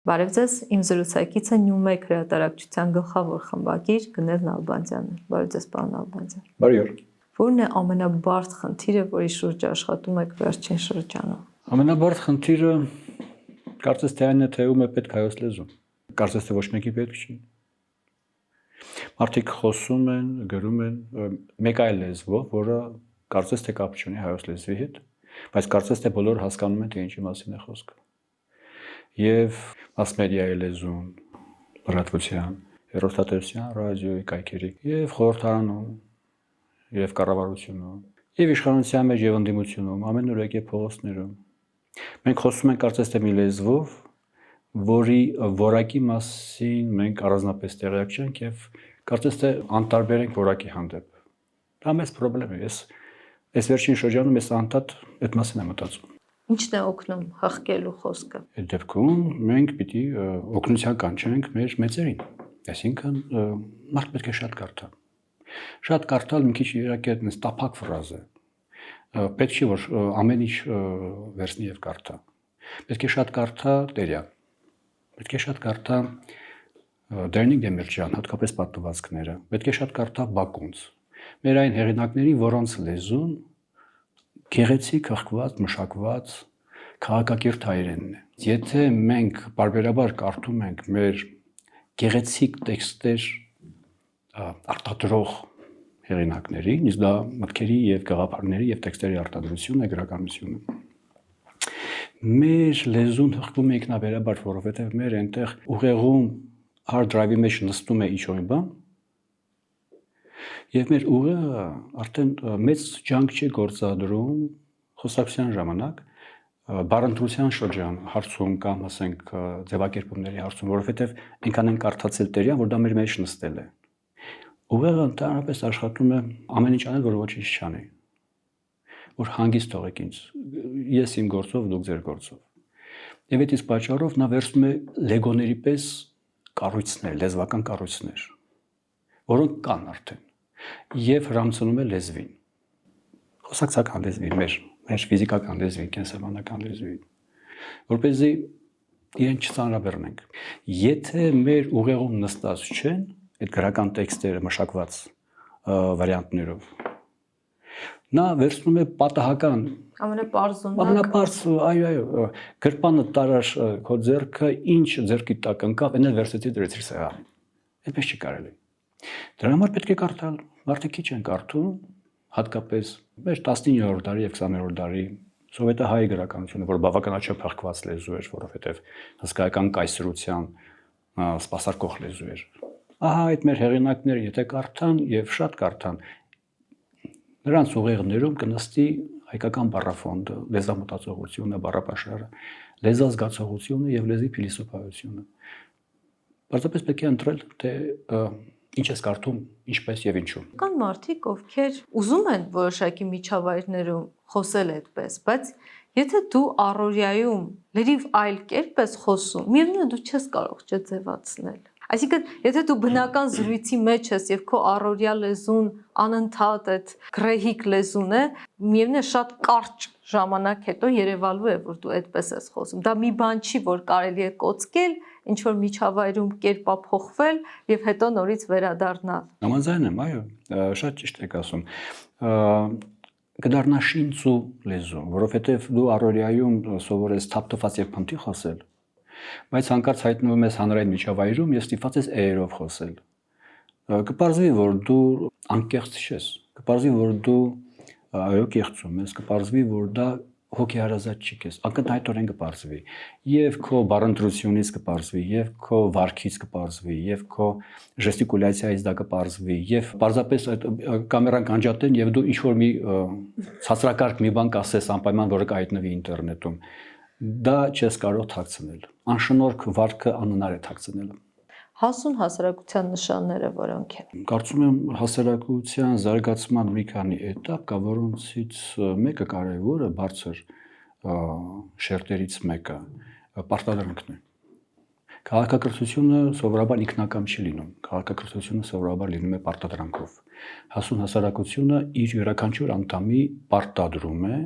Բարև ձեզ, իմ զրուցակիցը Նյումեկ հրատարակչության գլխավոր խմբագիր Գնել Նալբանդյանն է։ Բարև ձեզ, պարոն Նալբանդյան։ Բարի օր։ Որն է ամենաբարդ խնդիրը, որի շուրջ աշխատում եք վերջին շրջանում։ Ամենաբարդ խնդիրը կարծես թե այն է, թե ում է պետք հայոց լեզուն։ Կարծես թե ոչ մեկի պետք չի։ Մարդիկ խոսում են, գրում են մեկ այլ լեզվով, որը կարծես թե կապ չունի հայոց լեզվի հետ, բայց կարծես թե բոլորը հասկանում են, թե ինչի մասին է խոսքը։ Եվ մասմեդիայի լեզուն, լրատվության, հեռուստատեսության, ռադիոյի կայքերի, եւ խորհրդարանում, եւ կառավարությունում, եւ իշխանության մեջ եւ ընդդիմությունում, ամենուրեք եւ փողոցներում։ Մենք խոսում ենք կարծես թե մի լեզվով, որի որակի մասին մենք առանձնապես տեղյակ չենք եւ կարծես թե անտարբեր ենք որակի հանդեպ։ Դա մեծ խնդրեմ է։ Այս վերջին շրջանում ես անդադ այդ մասին եմ մտածում։ Ինչն է օգնում հղկելու խոսքը։ Այդ դեպքում մենք պիտի օգնության կանչենք մեր մեծերին։ Այսինքն մարդ պետք է շատ կարդա։ Շատ կարդալ մի քիչ իրակի այդպես տափակ ֆրազ է։ Պետք չի որ ամեն ինչ վերցնի եւ կարդա։ Պետք է շատ կարդա Տերյան։ Պետք է շատ կարդա Դերնիկ Դեմիրճյան, հատկապես պատմվածքները։ Պետք է շատ կարդա Բակունց։ Մեր այն հեղինակների, որոնց լեզուն գեղեցիկ, հղկված, մշակված քաղաքակիրթ հայերենն է։ Եթե մենք բարբերաբար կարդում ենք մեր գեղեցիկ տեքստեր արտադրող հեղինակներին, իսկ դա մտքերի եւ գաղափարների եւ տեքստերի արտադրությունն է, գրականությունը։ Մեր լեզուն հղկվում է ինքնաբերաբար, որովհետեւ մեր այնտեղ ուղեղում hard drive-ի մեջ նստում է ինչ-որ բան, եւ մեր ուղեղը արդեն մեծ ջանք չի գործադրում խոսակցության ժամանակ, բառընտրության շրջան հարցում կամ ասենք ձևակերպումների հարցում, որովհետեւ այնքան են կարդացել Տերյան, որ դա մեր մեջ նստել է։ Ուղեղը ընդհանրապես աշխատում է ամեն ինչ անել, որ ոչինչ չանի, որ հանգիստ թողեք ինձ, ես իմ գործով, դուք ձեր գործով։ Եվ այդ իսկ պատճառով նա վերցնում է լեգոների պես կառույցներ, լեզվական կառույցներ, որոնք կան արդեն, եւ հрамցնում է լեզվին։ Խոսակցական լեզվին, մեր ֆիզիկական լեզվին, կենսաբանական լեզվին, որպեսզի իրեն չծանրաբեռնենք։ Եթե մեր ուղեղում նստած չեն այդ գրական տեքստերը մշակված վարիանտներով, նա վերցնում է պատահական ամենապարզ, այո, գրպանը տարար քո ձեռքը, ինչ ձեռքի տակ ընկավ, այն էլ վերցեցի դրեցիր սեղանին։ Այդպես չի կարելի։ Դրա համար պետք է կարդալ, մարդիկ քիչ են կարդում, հատկապես մեր 19-րդ դարի եւ 20-րդ դարի սովետահայ գրականությունը, որ բավականաչափ հղկված լեզու էր, որովհետեւ հսկայական կայսրության սպասարկող լեզու էր։ Ահա այդ մեր հեղինակները, եթե կարդան եւ շատ կարդան, նրանց ուղեղներում կնստի հայկական բառաֆոնդը, լեզվամտածողությունը, բառապաշարը, լեզվազգացողությունը եւ լեզվի փիլիսոփայությունը։ Պարզապես պետք է ընտրել, թե ինչ ես կարդում, ինչպես եւ ինչու։ Կան մարդիկ, ովքեր ուզում են որոշակի միջավայրներում խոսել այդպես, բայց եթե դու առօրյայում լրիվ այլ կերպ ես խոսում, միևնույն է դու չես կարող չձևացնել։ Այսինքն, եթե դու բնական զրույցի մեջ ես եւ քո առօրյա լեզուն անընդհատ այդ գրեհիկ լեզուն է, միևնույն է շատ կարճ ժամանակ հետո երևալու է, որ դու այդպես ես խոսում։ Դա մի բան չի, որ կարելի է կոծկել, ինչ որ միջավայրում կերպափոխվել եւ հետո նորից վերադառնալ։ Համաձայն եմ, այո, շատ ճիշտ եք ասում։ Կդառնա շինծու լեզու, որովհետեւ դու առօրյայում սովորես թափթփած եւ փնթի խոսել, բայց հանկարծ հայտնվում ես հանրային միջավայրում եւ ստիպված ես էերով խոսել։ Կպարզվի, որ դու անկեղծ չես, կպարզվի, որ դու այո կեղծում ես, կպարզվի, որ դա հոգեհարազատ չի քեզ, ակնհայտորեն կպարզվի, եւ քո բառընտրությունից կպարզվի, եւ քո վարքից կպարզվի, եւ քո ժեստիկուլյացիայից դա կպարզվի, եւ պարզապես այդ կամերան կանջատեն եւ դու ինչ որ մի ցածրակարգ մի բան կասես անպայման, որը կհայտնվի ինտերնետում, դա չես կարող թաքցնել։ Անշնորհք վարքը անհնար է թաքցնելը։ Հասուն հասարակության նշանները որոնք են։ Կարծում եմ հասարակության զարգացման մի քանի էտապ կա, որոնցից մեկը կարևորը բարձր շերտերից մեկը պարտադրանքն է։ Քաղաքակրթությունը սովորաբար ինքնակամ չի լինում, քաղաքակրթությունը սովորաբար լինում է պարտադրանքով։ Հասուն հասարակությունը իր յուրաքանչյուր անդամի պարտադրում է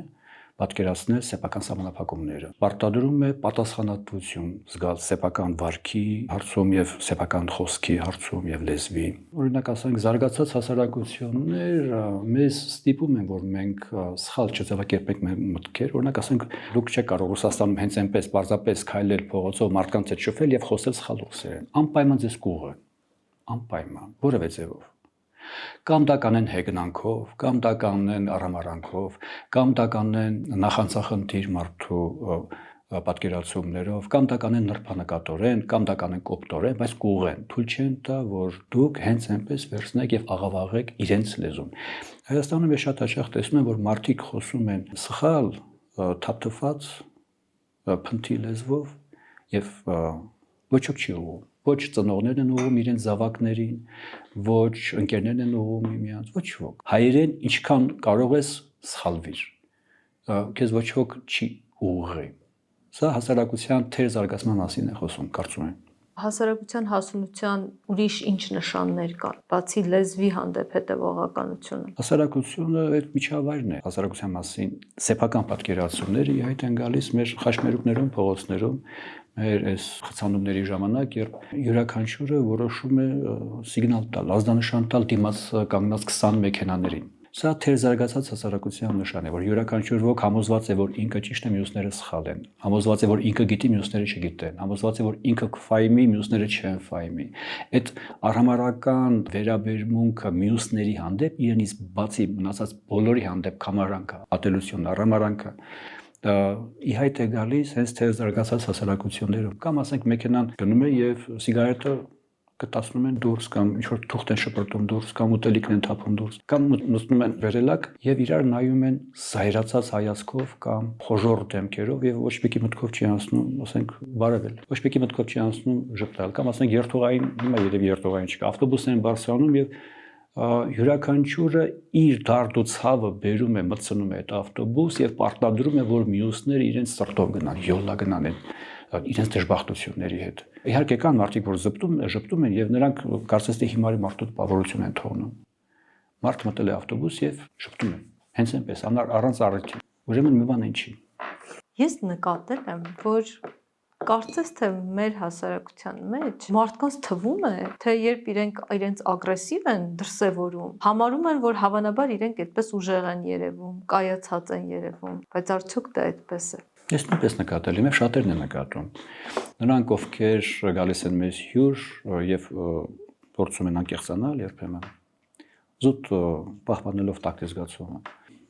պատկերացնել սեփական սահմանափակումները։ Պարտադրում է պատասխանատվություն զգալ սեփական վարքի հարցում եւ սեփական խոսքի հարցում եւ լեզվի։ Օրինակ ասենք զարգացած հասարակություններ մեզ ստիպում են, որ մենք սխալ չձևակերպենք մեր մտքեր։ Օրինակ ասենք դուք չեք կարող Ռուսաստանում հենց այնպես պարզապես քայլել փողոցով մարդկանց հետ շփվել եւ խոսել սխալ ռուսերեն։ Անպայման ձեզ կուղը։ Անպայման, որևէ ձևով։ Կամ դա կանեն հեգնանքով, կամ դա կանեն արհամարանքով, կամ դա կանեն նախանցախնդիր մարդու պատկերացումներով, կամ դա կանեն նրբանկատորեն, կամ դա կանեն կոպտորեն, բայց կուղեն, թույլ չեն տա, որ դուք հենց այնպես վերցնեք եւ աղավաղեք իրենց լեզուն։ Հայաստանում ես շատ հաճախ տեսնում եմ, որ մարդիկ խոսում են սխալ, թափթփված, փնթի լեզվով եւ ոչ ոք չի ուղղում։ Ոչ ծնողներն են ուղղում իրենց զավակներին, ոչ ընկերներն են ուղղում միմյանց, ոչ ոք։ Հայերեն ինչքան կարող ես սխալվիր։ Քեզ ոչ ոք չի ուղղի։ Սա հասարակության թեր զարգացման մասին է խոսում, կարծում եմ։ Հասարակության հասունության ուրիշ ինչ նշաններ կան, բացի լեզվի հանդեպ հետևողականությունը։ Հասարակությունը այդ միջավայրն է, հասարակության մասին սեփական պատկերացումները ի հայտ են գալիս մեր խաչմերուկներում, փողոցներում, մեր այս խցանումների ժամանակ, երբ յուրաքանչյուրը որոշում է սիգնալ տալ, ազդանշան տալ դիմաց կանգնած 20 մեքենաներին։ Սա թեր զարգացած հասարակության նշան է, որ յուրաքանչյուր ոք համոզված է, որ ինքը ճիշտ է, մյուսները սխալ են։ Համոզված է, որ ինքը գիտի, մյուսները չգիտեն։ Համոզված է, որ ինքը կֆայմի, մյուսները չեն ֆայմի։ Այդ արհամարական վերաբերմունքը մյուսների հանդեպ իրենից բացի մնացած բոլորի հանդեպ կամարանքը, ատելություն, արհամարանքը ի հայտ է գալիս հենց թեր զարգացած հասարակություններում։ Կամ ասենք մեքենան գնում է եւ սիգարետը կտացնում են դուրս կամ ինչ-որ թուղթ են շպրտում դուրս կամ ուտելիքն են թափում դուրս կամ մտնում են վերելակ եւ իրար նայում են զայրացած հայացքով կամ խոժոռ դեմքերով եւ ոչ մեկի մտքով չի անցնում, ասենք, բարևել, ոչ մեկի մտքով չի անցնում ժպտալ կամ ասենք երթուղային, հիմա երևի երթուղային չկա, ավտոբուսն են բարձրանում եւ յուրաքանչյուրը իր դարդ ու ցավը բերում է, մտցնում է այդ ավտոբուս եւ պարտադրում է, որ մյուսները իրենց սրտով գնան, յոլա գնան իրենց դժբախտությունների հետ։ Իհարկե կան մարդիկ, որ ժպտում են եւ նրանք կարծես թե հիմարի մարդու տպավորություն են թողնում։ Մարդ մտել է ավտոբուս եւ ժպտում է։ Հենց այնպես առանց առիթի։ Ուրեմն մի բան ինչի։ Ես նկատել եմ, որ կարծես թե մեր հասարակության մեջ մարդկանց թվում է, թե երբ իրենց ագրեսիվ են դրսևորում, համարում են, որ հավանաբար իրենք այդպես ուժեղ են երևում, կայացած են երևում, բայց արդյոք դա այդպես է։ Ես նույնպես նկատել եմ, շատերն են նկատում։ Նրանք, ովքեր գալիս են մեզ հյուր եւ փորձում են անկեղծանալ երբեմն, զուտ պահպանելով տակտի զգացումը։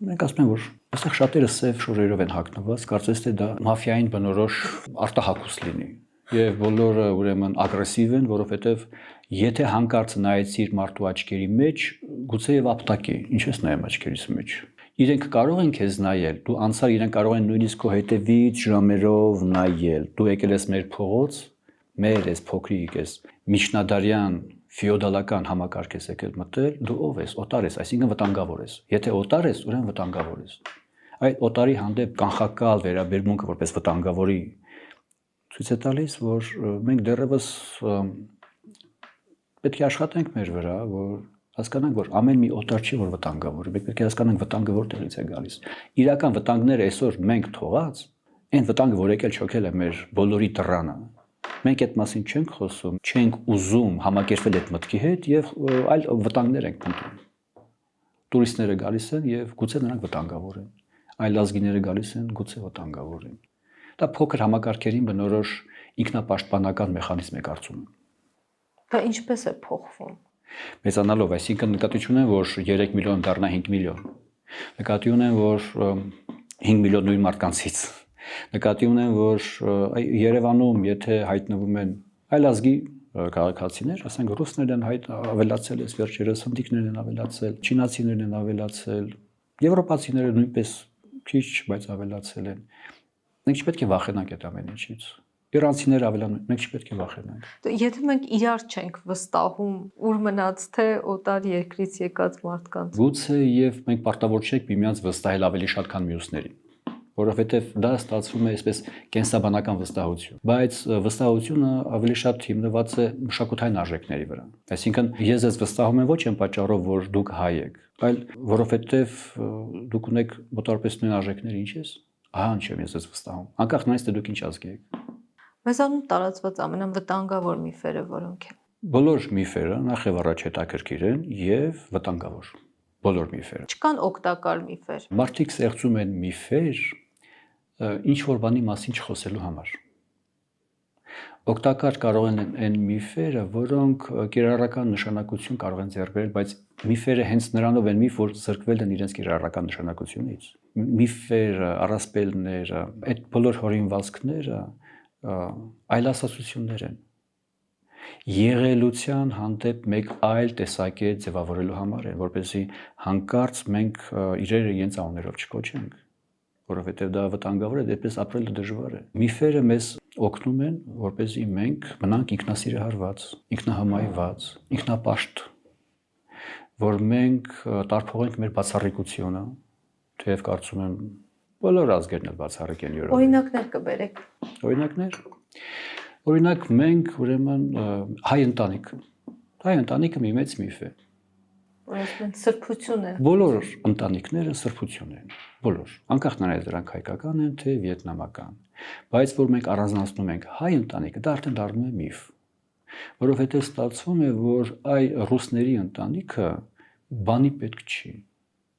Մենք ասում ենք, որ այստեղ շատերը սև շորերով են հագնված, կարծես թե դա մաֆիային բնորոշ արտահակուս լինի։ Եվ բոլորը ուրեմն ագրեսիվ են, որովհետեւ եթե հանկարծ նայեցիր մարդու աչքերի մեջ, գուցե եւ ապտակի, ինչ ես նայում աչքերիս մեջ։ Իրենք կարող են քեզ նայել, դու անցար իրենք կարող են նույնիսկ քո հետևից ժամերով նայել։ Դու եկել ես մեր փողոց, մեր այս փոքրիկ այս միջնադարյան ֆեոդալական համակարգ ես եկել մտել, դու ով ես, օտար ես, այսինքն վտանգավոր ես։ Եթե օտար ես, ուրեմն վտանգավոր ես։ Այդ օտարի հանդեպ կանխակալ վերաբերմունքը որպես վտանգավորի ցույց է տալիս, որ մենք դեռևս պետք է աշխատենք մեր վրա, որ հասկանանք, որ ամեն մի օտար չի, որ վտանգավոր է, մենք պետք է հասկանանք վտանգը որտեղից է գալիս։ Իրական վտանգները այսօր մենք թողած, այն վտանգը, որ եկել չոքել է մեր բոլորի դռանը, մենք այդ մասին չենք խոսում, չենք ուզում համակերպվել այդ մտքի հետ եւ այլ վտանգներ ենք փնտրում։ Տուրիստները գալիս են եւ գուցե նրանք վտանգավոր են, այլ ազգիները գալիս են, գուցե վտանգավոր են։ Դա փոքր համակարգերին բնորոշ ինքնապաշտպանական մեխանիզմ է կարծում։ Դա ինչպես է փոխվում։ Մեծանալով, այսինքն նկատի ունեմ, որ 3 միլիոն դառնա 5 միլիոն։ Նկատի ունեմ, որ 5 միլիոն նույն մարդկանցից։ Նկատի ունեմ, որ Երևանում, եթե հայտնվում են այլ ազգի քաղաքացիներ, ասենք ռուսներն են ավելացել, այս վերջերս հնդիկներն են ավելացել, չինացիներն են ավելացել, եվրոպացիները նույնպես քիչ, բայց ավելացել են։ Մենք չպետք է վախենանք այդ ամեն ինչից։ Իրանցիները ավելանում, մենք չպետք է վախենանք։ Եթե մենք իրար չենք վստահում, ուր մնաց թե օտար երկրից եկած մարդկանց։ Գուցե եւ մենք պարտավոր չենք միմյանց վստահել ավելի շատ, քան մյուսներին։ որովհետև դա ստացվում է այսպես կենսաբանական վստահություն, բայց վստահությունը ավելի շատ հիմնված է մշակութային արժեքների վրա։ Այսինքն ես ես վստահում եմ ոչ այն պատճառով, որ դուք հայ եք, այլ որովհետև դուք ունեք մոտավորապես նույն արժեքները, ինչ ես, ահա ինչ եմ ես ես վստահում, անկախ նրանից թե դուք ինչ ազգ եք։ Մեզանում տարածված ամենավտանգավոր միֆերը որոնք են։ Բոլոր միֆերը նախ եւ առաջ հետաքրքիր են եւ վտանգավոր։ Բոլոր միֆերը։ Չկան օգտակար միֆեր։ Մարդիկ ստեղծում են միֆեր ինչ որ բանի մասին չխոսելու համար։ Օգտակար կարող են այն միֆերը, որոնք կիրառական նշանակություն կարող են ձեռք բերել, բայց միֆերը հենց նրանով են միֆ, որ զրկվել են իրենց կիրառական նշանակությունից։ Միֆերը, առասպելները, այդ բոլոր հորինվածքները այլասացություններ են։ Եղելության հանդեպ մեկ այլ տեսակետ ձևավորելու համար են, որպեսզի հանկարծ մենք իրերը իրենց անուններով չկոչենք, որովհետև դա վտանգավոր է, դեպպես ապրելը դժվար է։ Միֆերը մեզ օգնում են, որպեսզի մենք մնանք ինքնասիրահարված, ինքնահամայված, ինքնապաշտ, որ մենք տարփողենք մեր բացառիկությունը, թեև կարծում եմ բոլոր ազգերն էլ բացառիկ են յուրօրինակ։ Օրինակներ կբերեք։ Օրինակներ։ Օրինակ մենք ուրեմն հայ ընտանիքը մի մեծ միֆ է։ Ուրեմն սրբություն է։ Բոլոր ընտանիքները սրբություն են, բոլոր, անկախ նրանից դրանք հայկական են թե վիետնամական, բայց որ մենք առանձնացնում ենք հայ ընտանիքը, դա արդեն դառնում է միֆ, որովհետև ստացվում է, որ այ ռուսների ընտանիքը բանի պետք չի,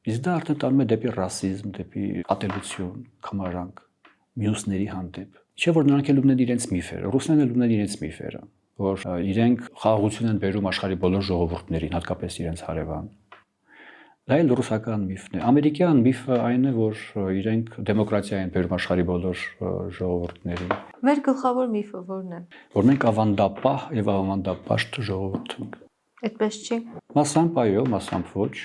իսկ դա արդեն տանում է դեպի ռասիզմ, դեպի ատելություն, կամարանք, մյուսների հանդեպ, չէ որ նրանք էլ ունեն իրենց միֆերը, ռուսներն էլ ունեն իրենց միֆերը, որ իրենք խաղաղություն են բերում աշխարհի բոլոր ժողովուրդներին, հատկապես իրենց հարևան։ Դա էլ ռուսական միֆն է։ Ամերիկյան միֆը այն է, որ իրենք դեմոկրատիա են բերում աշխարհի բոլոր ժողովուրդներին։ Մեր գլխավոր միֆը ո՞րն է։ Որ մենք ավանդապահ եւ ավանդապաշտ ժողովուրդ ենք։ Այդպես չի։ Մասամբ այո, մասամբ ոչ,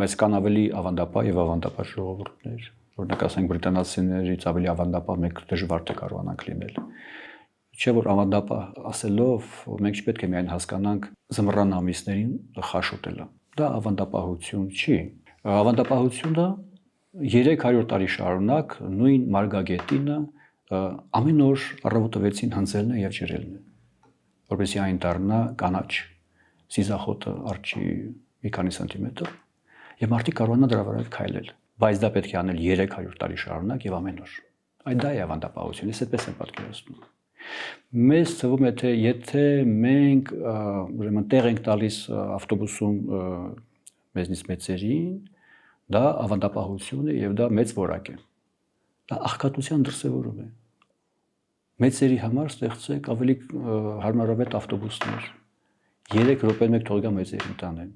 բայց կան ավելի ավանդապահ եւ ավանդապաշտ ժողովուրդներ, օրինակ ասենք բրիտանացիներից ավելի ավանդապահ մենք դժվար թե կարողանանք լինել։ Չէ որ ավանդապահ ասելով մենք չպետք է միայն հասկանանք զմռան ամիսներին խաշ ուտելը։ Դա ավանդապահություն չի։ Ավանդապահությունը 300 տարի շարունակ նույն մարգագետինը ամեն օր առավոտը 6-ին հնձելն է եւ ջրելն է, որովհետեւ այն դառնա կանաչ, սիզախոտը արջի մի քանի սանտիմետր եւ մարդիկ կարողանան դրա վրա քայլել, բայց դա պետք է անել 300 տարի շարունակ եւ ամեն օր։ Այդ դա է ավանդապահությունը, ես այդպես եմ պատկերացնում։ Մեզ թվում է թե եթե մենք ուրեմն տեղ ենք տալիս ավտոբուսում մեզնից մեծերին, դա ավանդապահություն է եւ դա մեծ որակ է։ Դա աղքատության դրսևորում է։ Մեծերի համար ստեղծեք ավելի հարմարավետ ավտոբուսներ։ 3 րոպե մեկ թող գա մեծերին տանեն։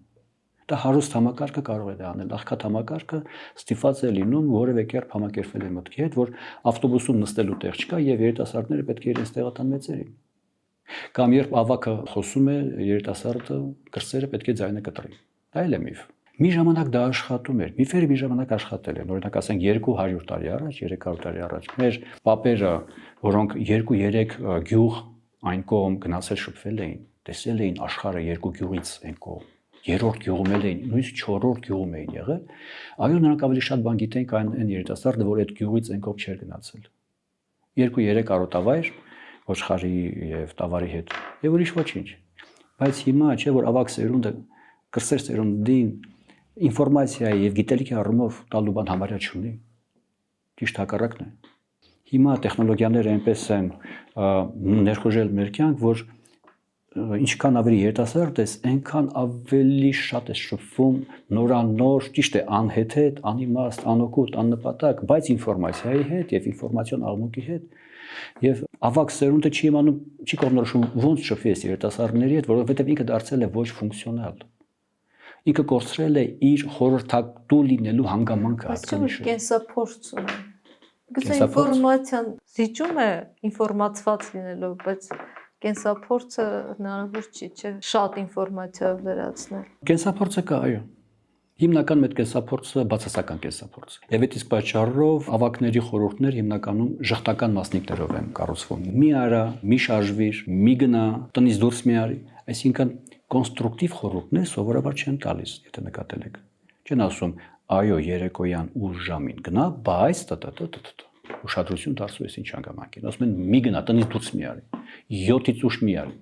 Դա հարուստ համակարգը կարող է դա անել, աղքատ համակարգը ստիպված է լինում որևէ կերպ համակերպվել է մտքի հետ, որ ավտոբուսում նստելու տեղ չկա եւ երիտասարդները պետք է իրենց տեղը տան մեծերին։ Կամ երբ ավակը խոսում է, երիտասարդը կրսերը պետք է ձայնը կտրի։ Դա էլ է միֆ։ Մի ժամանակ դա աշխատում էր։ Միֆերը մի ժամանակ աշխատել են, օրինակ ասենք 200 տարի առաջ, 300 տարի առաջ մեր պապերը, որոնք 2-3 գյուղ այն կողմ գնացել շփվել էին, տեսել էին աշխարհը 2 գյուղից այն կողմ, 3-րդ գյուղում էին, նույնիսկ 4-րդ գյուղում էին եղել, այո նրանք ավելի շատ բան գիտեն քան այն երիտասարդը, որ այդ գյուղից այն կողմ չէր գնացել։ 2-3 արոտավայր, ոչխարի եւ տավարի հետ, եւ ուրիշ ոչինչ։ Բայց հիմա չէ որ ավակ սերունդը կրսեր սերունդին ինֆորմացիայի եւ գիտելիքի առումով տալու բան համարյա չունի։ Ճիշտ հակառակն է։ Հիմա տեխնոլոգիաները այնպես են ներխուժել մեր կյանք, որ ինչքան ավելի երիտասարդ ես, այնքան ավելի շատ ես շփվում նորանոր, ճիշտ է, անհեթեթ, անիմաստ, անօգուտ, աննպատակ, բայց ինֆորմացիայի հետ եւ ինֆորմացիոն աղմուկի հետ եւ ավակ սերունդը չի իմանում, չի կողմնորոշում ոնց շփվի այս երիտասարդների հետ, որովհետեւ ինքը դարձել է ոչ ֆունկցիոնալ։ Ինքը կորցրել է իր խորհրդատու լինելու հանգամանքը, հատկանիշը։ Կենսափորձ ունի։ Գուցե ինֆորմացիան զիջում է ինֆորմացված լինելով, բայց կենսափորձը հնարավոր չի, չէ՞, շատ ինֆորմացիա վերացնել։ Կենսափորձը կա, այո։ Հիմնական մեծ կենսափորձը բացասական կենսափորձ է։ Եվ այդ իսկ պատճառով ավակների խորհուրդներ հիմնականում ժխտական մասնիկներով են կառուցվում։ Մի արա, մի շարժվիր, մի գնա, տնից դուրս մի արի, այսինքն կոնստրուկտիվ խորհուրդներ սովորաբար չեն տալիս, եթե նկատել եք։ Չեն ասում այո, երեկոյան 8 ժամին գնա, բայց ուշադրություն դարձու ես ինչ հանգամանքին։ Ասում են մի գնա, տնից դուրս մի արի, 7-ից ուշ մի արի։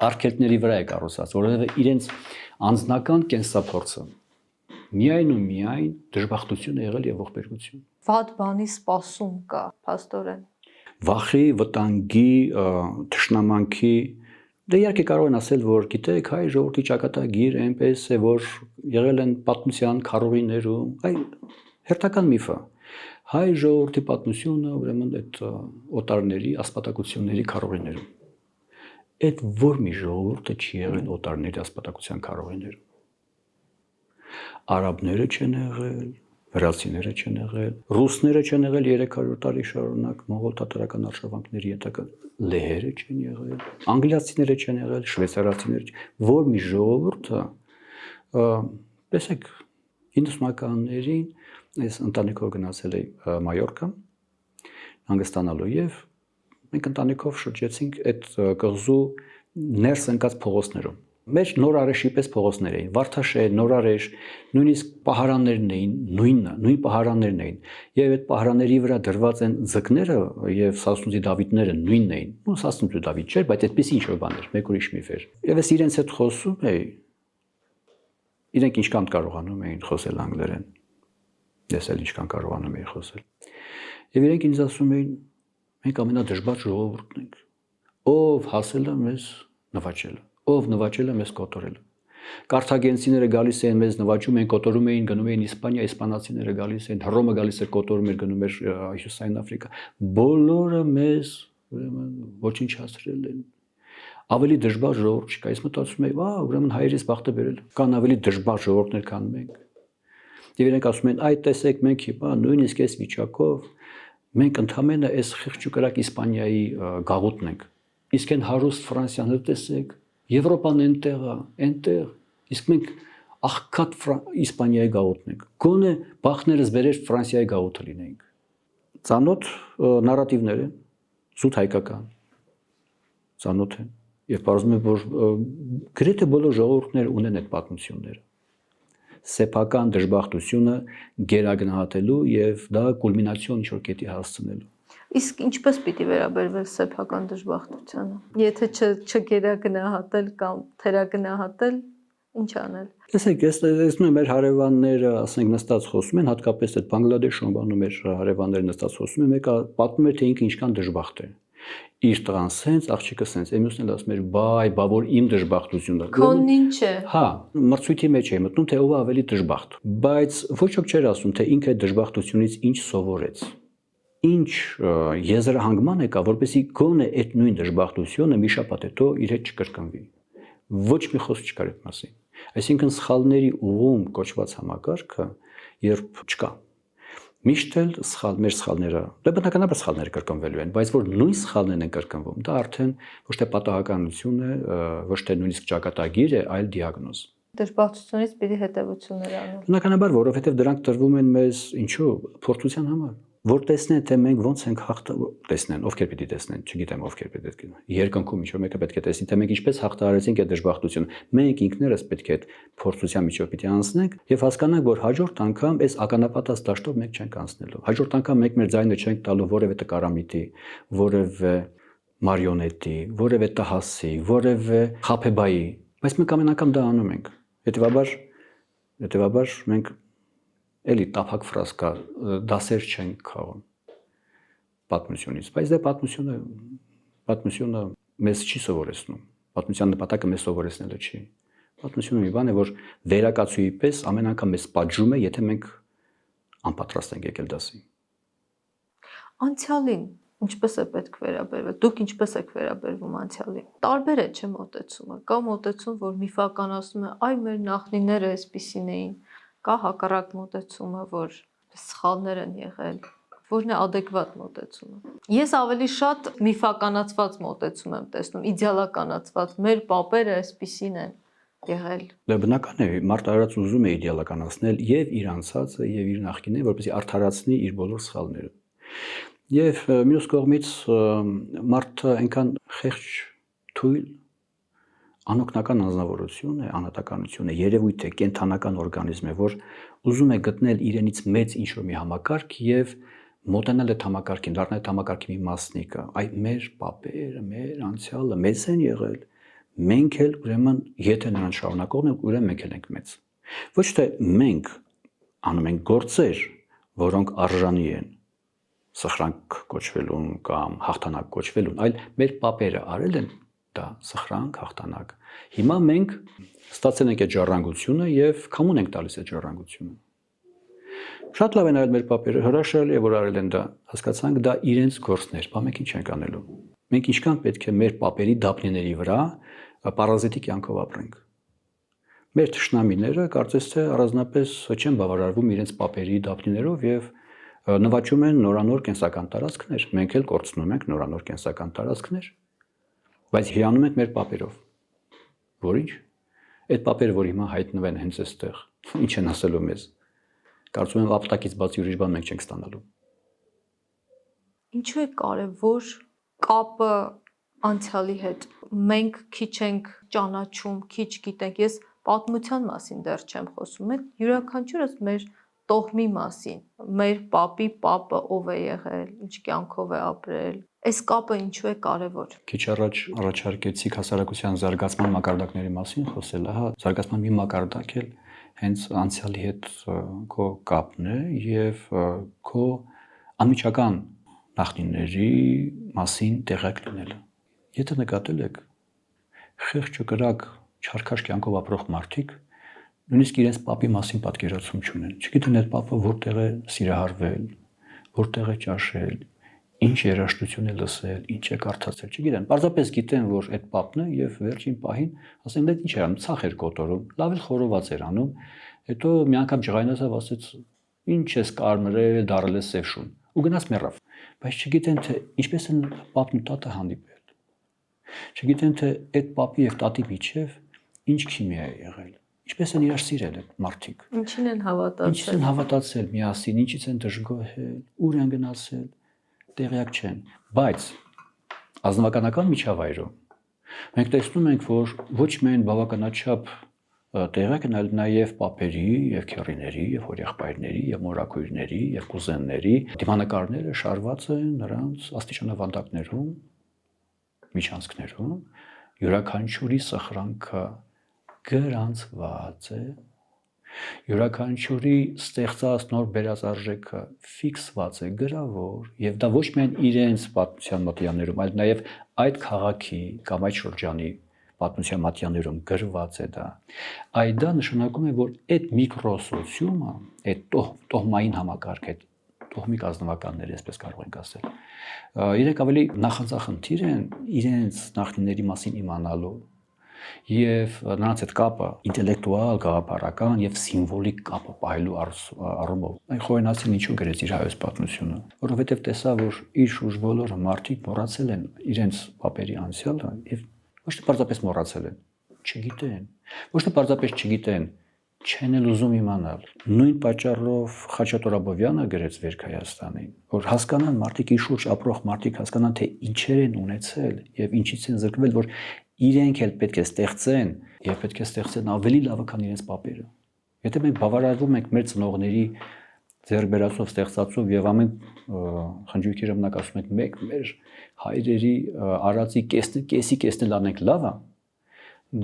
Արգելքների վրա է կառուցած, որովհետև իրենց անձնական կենսափորձը միայն ու միայն դժբախտություն է եղել եւ ողբերգություն։ Վատ բանի սպասում կա, փաստորեն։ Վախի, վտանգի, թշնամանքի դե իհարկե կարող են ասել, որ գիտեք, հայ ժողովրդի ճակատագիր այնպես է, որ եղել են պատմության քարոզիներում, այ հերթական միֆ է։ Հայ ժողովրդի պատմությունը ուրեմն այդ օտարների, ասպատակությունների քարոզիներում։ Այդ որ մի ժողովուրդը չի եղել օտարների ասպատակության քարոզիներում։ Արաբները չեն եղել, վրացիները չեն եղել, ռուսները չեն եղել 300 տարի շարունակ մոնղոլ թաթարական արշավանքների հետագա, լեհերը չեն եղել, անգլիացիները չեն եղել, շվեյցարացիները, որ մի ժողովուրդը, տեսեք 90-ականներին այս ընտանիքով գնացել էի Մայորկա հանգստանալու եւ մենք ընտանիքով շրջեցինք այդ կղզու ներս ընկած փողոցներում։ Մեր նորարեշի պես փողոցներ էին, Վարդաշեր, նորարեշ, նույնիսկ պահարաններն էին, նույն պահարաններն էին։ Եվ այդ պահարանների վրա դրված են ձկները եւ Սասունցի Դավիթները նույնն էին։ Ու Սասունցի Դավիթ չէր, բայց այդպես ինչ որ բաներ, մեկ ուրիշ միֆ էր։ Եվ ես իրենց հետ խոսում էի։ Իրենք ինչքան կարողանում էին խոսել անգլերեն։ Ես էլ ինչքան կարողանում էի խոսել։ Եվ իրենք ինձ ասում էին, մենք ամենադժվար ժողովուրդն ենք։ Ով հասել է մեզ նվաճելը։ Ով նվաճել է մեզ կոտորելը։ Կարթագենցիները գալիս էին մեզ նվաճում էին, կոտորում էին, գնում էին Իսպանիա, իսպանացիները գալիս էին, Հռոմը գալիս էր կոտորում էր, գնում էր Հյուսիսային Աֆրիկա։ Բոլորը մեզ ուրեմն ոչնչացրել են։ Ավելի դժվար ժողովուրդ չկա։ Ես մտածում եմ, ուրեմն հայերս բախտը բերել։ Կան ավելի դժվար ժողովուրդներ, քան մենք։ Եվ իրենք ասում են, այ տեսեք, մենք հիմա նույնիսկ այս վիճակով մենք ընդհանրապես այս խիղճուկրակ Իսպանիայի գաղութն ենք։ Իսկ այն հարուստ Ֆրանսիան տեսեք, Եվրոպան այնտեղ, իսկ մենք աղքատ Իսպանիայի գաղութն ենք։ Գոնե բախներս վերեր Ֆրանսիայի գաղութը լինեինք։ Ծանոթ նարատիվներ են, զուտ հայկական, ծանոթ են, եւ պարզվում է, որ գրեթե բոլոր ժողովուրդները ունեն այդ պատմությունները։ Սեփական դժբախտությունը գերագնահատելու եւ դա կուլմինացիոն ինչ-որ կետի հասցնելու։ Իսկ ինչպես պիտի վերաբերվել սեփական դժբախտությանը։ Եթե չգերագնահատել կամ թերագնահատել, ինչ անել։ Տեսեք, ես տեսնում եմ մեր հարևանները, ասենք նստած խոսում են, հատկապես այդ Բանգլադեշում բանում մեր հարևանները նստած խոսում են, մեկը պատմում է, թե ինքը ինչքան դժբախտ է։ Իր տղան սենց, աղջիկը սենց, մյուսն էլ ասում էր, բայ, որ իմ դժբախտությունն է։ Քոնն ինչ է։ Հա, մրցույթի մեջ է մտնում, թե ով է ավելի դժբախտ։ Բայց ոչ ոք չէր ասում, թե ինքը դժբախտությունից ինչ սովորեց։ Ինչ եզրահանգման եկա, որպեսզի գոնե այդ նույն դժբախտությունը մի շաբաթ հետո իր հետ չկրկնվի։ Ոչ մի խոսք չկար այդ մասին։ Այսինքն սխալների ուղում կոչված համակարգը երբ չկա։ Միշտ էլ մեր սխալները, դե բնականաբար սխալները կրկնվելու են, բայց որ նույն սխալներն են կրկնվում, դա արդեն ոչ թե պատահականություն է, ոչ թե նույնիսկ ճակատագիր է, այլ դիագնոզ։ Դժբախտությունից պիտի հետևություններ անել։ Բնականաբար, որովհետև դրանք տրվում են մեզ ինչու, փորձության համար։ Որ տեսնեն, թե մենք ոնց ենք տեսնեն, ովքեր պիտի տեսնեն, չգիտեմ ովքեր պիտի տեսնեն։ Երկնքում ինչ որ մեկը պետք է տեսնի, թե մենք ինչպես հաղթահարեցինք այդ դժբախտությունը։ Մենք ինքներս պետք է այդ փորձության միջով պիտի անցնենք եւ հասկանանք, որ հաջորդ անգամ այս ականապատած դաշտով մենք չենք անցնելու։ Հաջորդ անգամ մենք մեր ձայնը չենք տալու որևէ տկարամիտի, որևէ մարիոնետի, որևէ տհասի, որևէ խաբեբայի, բայց մենք ամեն անգամ դա անում ենք։ Հետևաբար մենք էլի տափակ ֆրազ կա, դասեր չենք քաղում պատմությունից, բայց դա պատմությունը մեզ չի սովորեցնում, պատմության նպատակը մեզ սովորեցնելը չի, պատմությունը մի բան է, որ վերակացուի պես ամեն անգամ մեզ պատժում է, եթե մենք անպատրաստ ենք եկել դասի։ Անցյալին ինչպես է պետք վերաբերվել, դուք ինչպես եք վերաբերվում անցյալին։ Տարբեր է չէ մոտեցումը, կա մոտեցում, որ միֆականացնում է, այ մեր նախնիները այսպիսին էին, կա հակառակ մոտեցումը, որ սխալներ են եղել, որն է adekvat մոտեցումը։ Ես ավելի շատ միֆականացված մոտեցում եմ տեսնում, իդեալականացված, մեր պապերը այսպիսին են եղել։ Դա բնական է, մարդ արած ուզում է իդեալականացնել եւ իր անցածը եւ իր նախկինը, որպեսզի արդարացնի իր բոլոր սխալները։ Եվ մյուս կողմից մարդը այնքան խեղճ, թույլ, անօգնական անձնավորություն է, անհատականություն է, երևույթ է, կենթանական օրգանիզմ է, որ ուզում է գտնել իրենից մեծ ինչ-որ մի համակարգ եւ մոտենալ այդ համակարգին, դառնալ այդ համակարգի մի մասնիկը։ Այ մեր պապերը, մեր անցյալը մեծ են եղել։ Մենք էլ ուրեմն եթե նրան շարունակողն ենք, ուրեմն մենք էլ ենք մեծ։ Ոչ թե մենք անում ենք գործեր, որոնք արժանի են սխրանք կոչվելուն կամ հաղթանակ կոչվելուն, այլ մեր պապերը արել են դա սխրանք, հաղթանակ։ Հիմա մենք ստացել ենք այդ ժառանգությունը եւ կամուն ենք տալիս այդ ժառանգությունը։ Շատ լավ են արել մեր պապերը, հրաշալի է որ արել են դա, հասկացանք դա իրենց գործն էր, բա մենք ինչ ենք անելու։ Մենք ինչքան պետք է մեր պապերի դափնիների վրա պարազիտի կյանքով ապրենք։ Մեր թշնամիները կարծես թե առանձնապես չեն բավարարվում իրենց պապերի դափնիներով եւ նվաճում են նորանոր կենսական տարածքներ, մենք էլ կորցնում ենք նորանոր կենսական տարածքներ, բայց հիանում ենք մեր պապերով։ Որի՞նչ։ Այդ պապերը, որ հիմա հայտնվեն հենց այստեղ, ինչ են ասելու մեզ։ Կարծում եմ ապտակից բացի ուրիշ բան մենք չենք ստանալու։ Ինչու է կարևոր կապը անցյալի հետ։ Մենք քիչ ենք ճանաչում, քիչ գիտենք։ Ես պատմության մասին դեռ չեմ խոսում, այդ յուրաքանչյուրս մեր տոհմի մասին, մեր պապի պապը ով է եղել, ինչ կյանքով է ապրել։ Այս կապը ինչու է կարևոր։ Քիչ առաջ առաջարկեցիք հասարակության զարգացման մակարդակների մասին խոսել, հա, զարգացման մի մակարդակ էլ հենց անցյալի հետ քո կապն է եւ քո անմիջական նախնիների մասին տեղյակ լինելը։ Եթե նկատել եք խեղճ ու կրակ չարքաշ կյանքով ապրող մարդիկ նույնիսկ իրենց պապի մասին պատկերացում չունեն։ Չգիտեն այդ պապը որտեղ է սիրահարվել, որտեղ է ճաշել, ինչ երաժշտություն է լսել, ինչ է կարդացել, չգիտեն։ Պարզապես գիտեն, որ այդ պապն է եւ վերջին պահին ասեն, դա ինչ է անում, ցախ էր կոտորում, լավ էլ խորոված էր անում, հետո մի անգամ ջղայնացավ, ասեց, ինչ ես կարմրել, դարել է սև շուն ու գնաց մեռավ։ Բայց չգիտեն թե ինչպես են պապն ու տատը հանդիպել։ Չգիտեն թե այդ պապի եւ տատի միջև ինչ քիմիա է եղել։ Ինչպես են իրար սիրել այդ մարդիկ։ Ինչին են հավատացել։ Ինչին են հավատացել միասին, ինչից են դժգոհել, ուր են գնացել, տեղյակ չեն։ Բայց ազնվականական միջավայրում մենք տեսնում ենք, որ ոչ միայն բավականաչափ տեղյակ են, այլ նաև պապերի եւ քեռիների եւ հորեղբայրների եւ մորաքույրների եւ կուզենների դիմանկարները շարված են նրանց աստիճանավանդակներում, միջանցքներում, յուրաքանչյուրի սխրանքը գրանցված է, յուրաքանչյուրի ստեղծած նոր բերած արժեքը ֆիքսված է, գրավոր, եւ դա ոչ միայն իրենց պատմության մատյաններում, այլ նաեւ այդ քաղաքի կամ այդ շրջանի պատմության մատյաններում գրված է դա։ Այդ դա նշանակում է, որ այդ միկրոսոցիումը, այդ տոհմային համակարգ, այդ տոհմիկ ազնվականներ, այսպես կարող ենք ասել, իրենք ավելի նախանձախնդիր են իրենց նախնիների մասին իմանալու եւ նրանց այդ կապը ինտելեկտուալ, գաղափարական եւ սիմվոլիկ կապը պահելու առումով։ Այն Խորենացին ինչու գրեց իր հայոց պատմությունը, որովհետեւ տեսավ, որ իր շուրջ բոլորը մարդիկ մոռացել են իրենց պապերի անցյալը եւ ոչ թե պարզապես մոռացել են, չգիտեն, ոչ թե պարզապես չգիտեն, չեն էլ ուզում իմանալ։ Նույն պատճառով Խաչատուր Աբովյանը գրեց Վերք Հայաստանին, որ հասկանան մարդիկ, իր շուրջ ապրող մարդիկ հասկանան, թե ինչեր են ունեցել եւ ինչից են զրկվել, որ իրենք էլ պետք է ստեղծեն եւ պետք է ստեղծեն ավելի լավը, քան իրենց պապերը։ Եթե մենք բավարարվում ենք մեր ծնողների ձեռբերածով, ստեղծածով եւ ամեն խնջույքի ժամանակ ասում ենք մեկ մեր հայրերի արածի կեսին անենք լավը,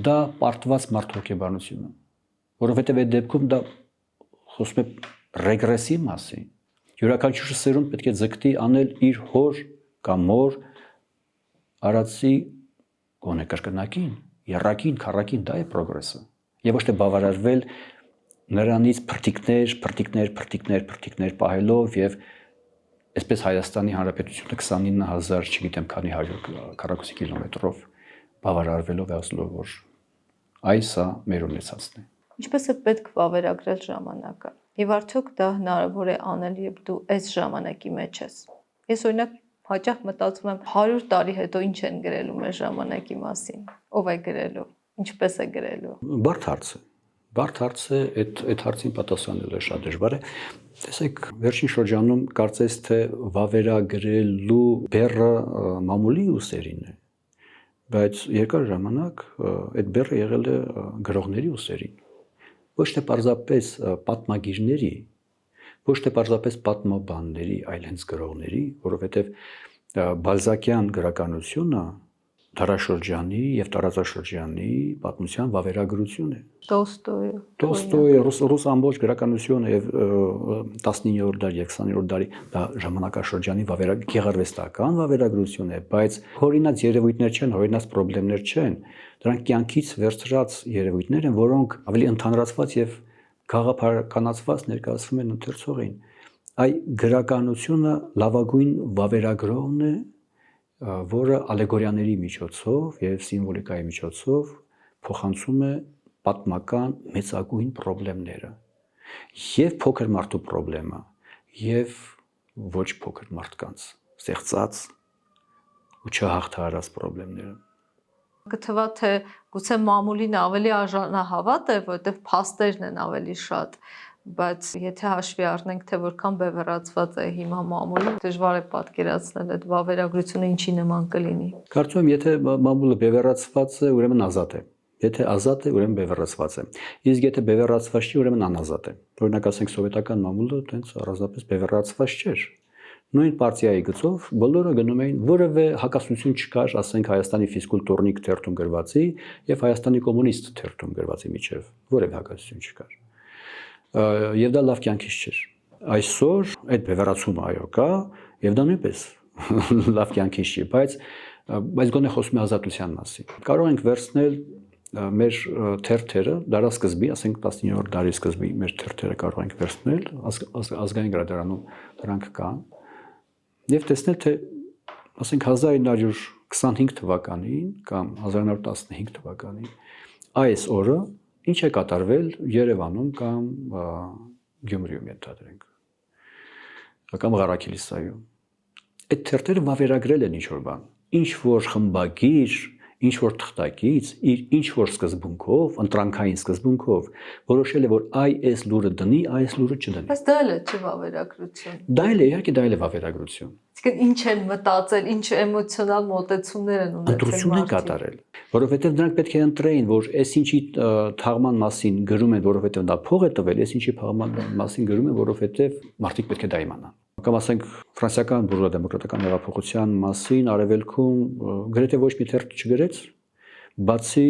դա պարտված մարդ հոգեբանություն է, որովհետեւ այդ դեպքում դա խոսում է ռեգրեսի մասին։ Յուրաքանչյուր սերունդ պետք է ձգտի անել իր հոր կամ մոր արածի գոնե կրկնակին, եռակին, քառակին, դա է պրոգրեսը։ Եվ ոչ թե բավարարվել նրանից փրտիկներ պահելով եւ այսպես Հայաստանի Հանրապետությունը 29000, չգիտեմ քանի 100 քառակուսի կիլոմետրով բավարարվելով ասելով, որ այսա մեր ունեցածն է։ Ինչպես է պետք վավերագրել ժամանակը։ Եվ արդյոք դա հնարավոր է անել, երբ դու այս ժամանակի մեջ ես։ Ես օրինակ հաճախ մտածում եմ 100 տարի հետո ինչ են գրելու մեր ժամանակի մասին։ Ով է գրելու, ինչպես է գրելու։ Բարդ հարց է։ Բարդ հարց է, այդ հարցին պատասխանելը շատ դժվար է։ Տեսեք, վերջին շրջանում կարծես թե վավերագրելու բեռը մամուլի ուսերին է։ բայց երկար ժամանակ այդ բեռը եղել է գրողների ուսերին, ոչ թե պարզապես պատմագիրների, ոչ թե պարզապես պատմաբանների, այլ հենց գրողների, որովհետև բալզակյան գրականությունը դարաշրջանի եւ տարածաշրջանի պատմության վավերագրություն է։ Տոլստոյը, ռուս ամբողջ գրականությունը եւ 19-րդ դար եւ 20-րդ դարի դա ժամանակաշրջանի գեղարվեստական վավերագրություն է, բայց հորինած երևույթներ չեն, հորինած խնդիրներ չեն։ Դրանք կյանքից վերցրած երևույթներ են, որոնք ավելի ընդհանրացված եւ գաղափարականացված ներկայացվում են ընթերցողին։ Այ գրականությունը լավագույն վավերագրողն է, որը ալեգորիաների միջոցով եւ սիմվոլիկայի միջոցով փոխանցում է պատմական մեծագույն խնդիրները եւ փոքր մարդու խնդրեմը եւ ոչ փոքր մարդկանց ստեղծած ու չհաղթահարած խնդիրները։ Կթվա թե գուցե մամուլին ավելի արժանահավատ է, որտեղ փաստերն են ավելի շատ, բայց եթե հաշվի առնենք, թե որքան բևեռացված է հիմա մամուլը, դժվար է պատկերացնել այդ վավերագրությունը ինչի նման կլինի։ Կարծում եմ, եթե մամուլը բևեռացված է, ուրեմն ազատ է։ Եթե ազատ է, ուրեմն բևեռացված է։ Իսկ եթե բևեռացված չի, ուրեմն անազատ է։ Օրինակ ասենք սովետական մամուլը տենց առանձնապես բևեռացված չէր։ Նույն պարտիայի գծով բոլորը գնում էին, որևէ հակասություն չկար, ասենք Հայաստանի ֆիզկուլտուրնիկ թերթում գրվածի եւ Հայաստանի կոմունիստ թերթում գրվածի միջև, որևէ հակասություն չկար։ Եվ դա լավ կյանքից չէր։ Այսօր այդ բևեռացումը այո կա, եւ դա նույնպես լավ կյանքից չի, բայց գոնե խոսում է ազատության մասին։ Կարող ենք վերցնել մեր թերթերը դարաշրջանի, ասենք 19-րդ դարի սկզբի մեր թերթերը կարող ենք վերցնել, ազգային գրադարանում դրանք կան, եւ տեսնել թե ասենք 1925 թվականին կամ 1915 թվականին այս օրը ինչ է կատարվել Երևանում կամ Գյումրիում ենթադրենք կամ Ղարաքիլիսայում։ Այդ թերթերը վավերագրել են ինչ-որ բան, ինչ-որ խմբագիր, ինչ-որ թղթակից իր ինչ-որ սկզբունքով, ընտրանքային սկզբունքով որոշել է, որ այս լուրը դնի, այս լուրը չդնի։ Բայց դա էլ է չի վավերագրություն։ Դա էլ է, իհարկե դա էլ է վավերագրություն։ Իսկ ինչ են մտածել, ինչ էմոցիոնալ մոտեցումներ են ունեցել։ Ընտրություն են կատարել, որովհետև դրանք պետք է ընտրեին, որ այսինչի թաղման մասին գրում են, որովհետև դա փող է տվել, այսինչի թաղման մասին գրում են, որովհետև մարդիկ պետք է դա իմանան։ Կամ ասենք ֆրանսիական բուրժուա դեմոկրատական հեղափոխության մասին արևելքում գրեթե ոչ մի թերթ չգրեց, բացի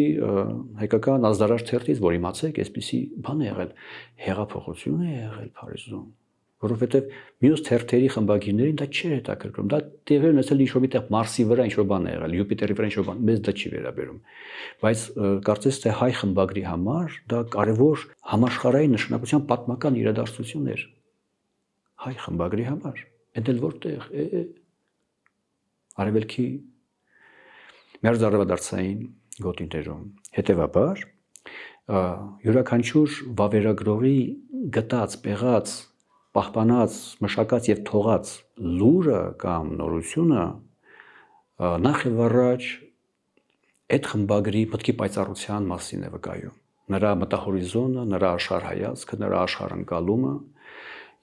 հայկական ազդարար թերթից, որ իմացեք, այսպիսի բան է եղել, հեղափոխություն է եղել Փարիզում, որովհետև մյուս թերթերի խմբագիրներին դա չէր հետաքրքրում, դա տեղի ունեցել ինչ-որ միտեղ Մարսի վրա ինչ-որ բան է եղել, Յուպիտերի վրա ինչ-որ բան, մեզ դա չի վերաբերում։ Բայց կարծես թե հայ խմբագրի համար դա կարևոր համաշխարհային նշանակության պատմական իրադարձություն էր։ Հայ խմբագրի համար, այդ էլ որտեղ արևելքի մերձարևադարձային գոտիներում։ Հետևաբար յուրաքանչյուր վավերագրողի գտած, պեղած, պահպանած, մշակած եւ թողած լուրը կամ նորությունը նախ եւ առաջ այդ խմբագրի մտքի պայծառության մասին է վկայում։ Նրա մտահորիզոնը, նրա աշխարհայացքը, նրա աշխարհընկալումը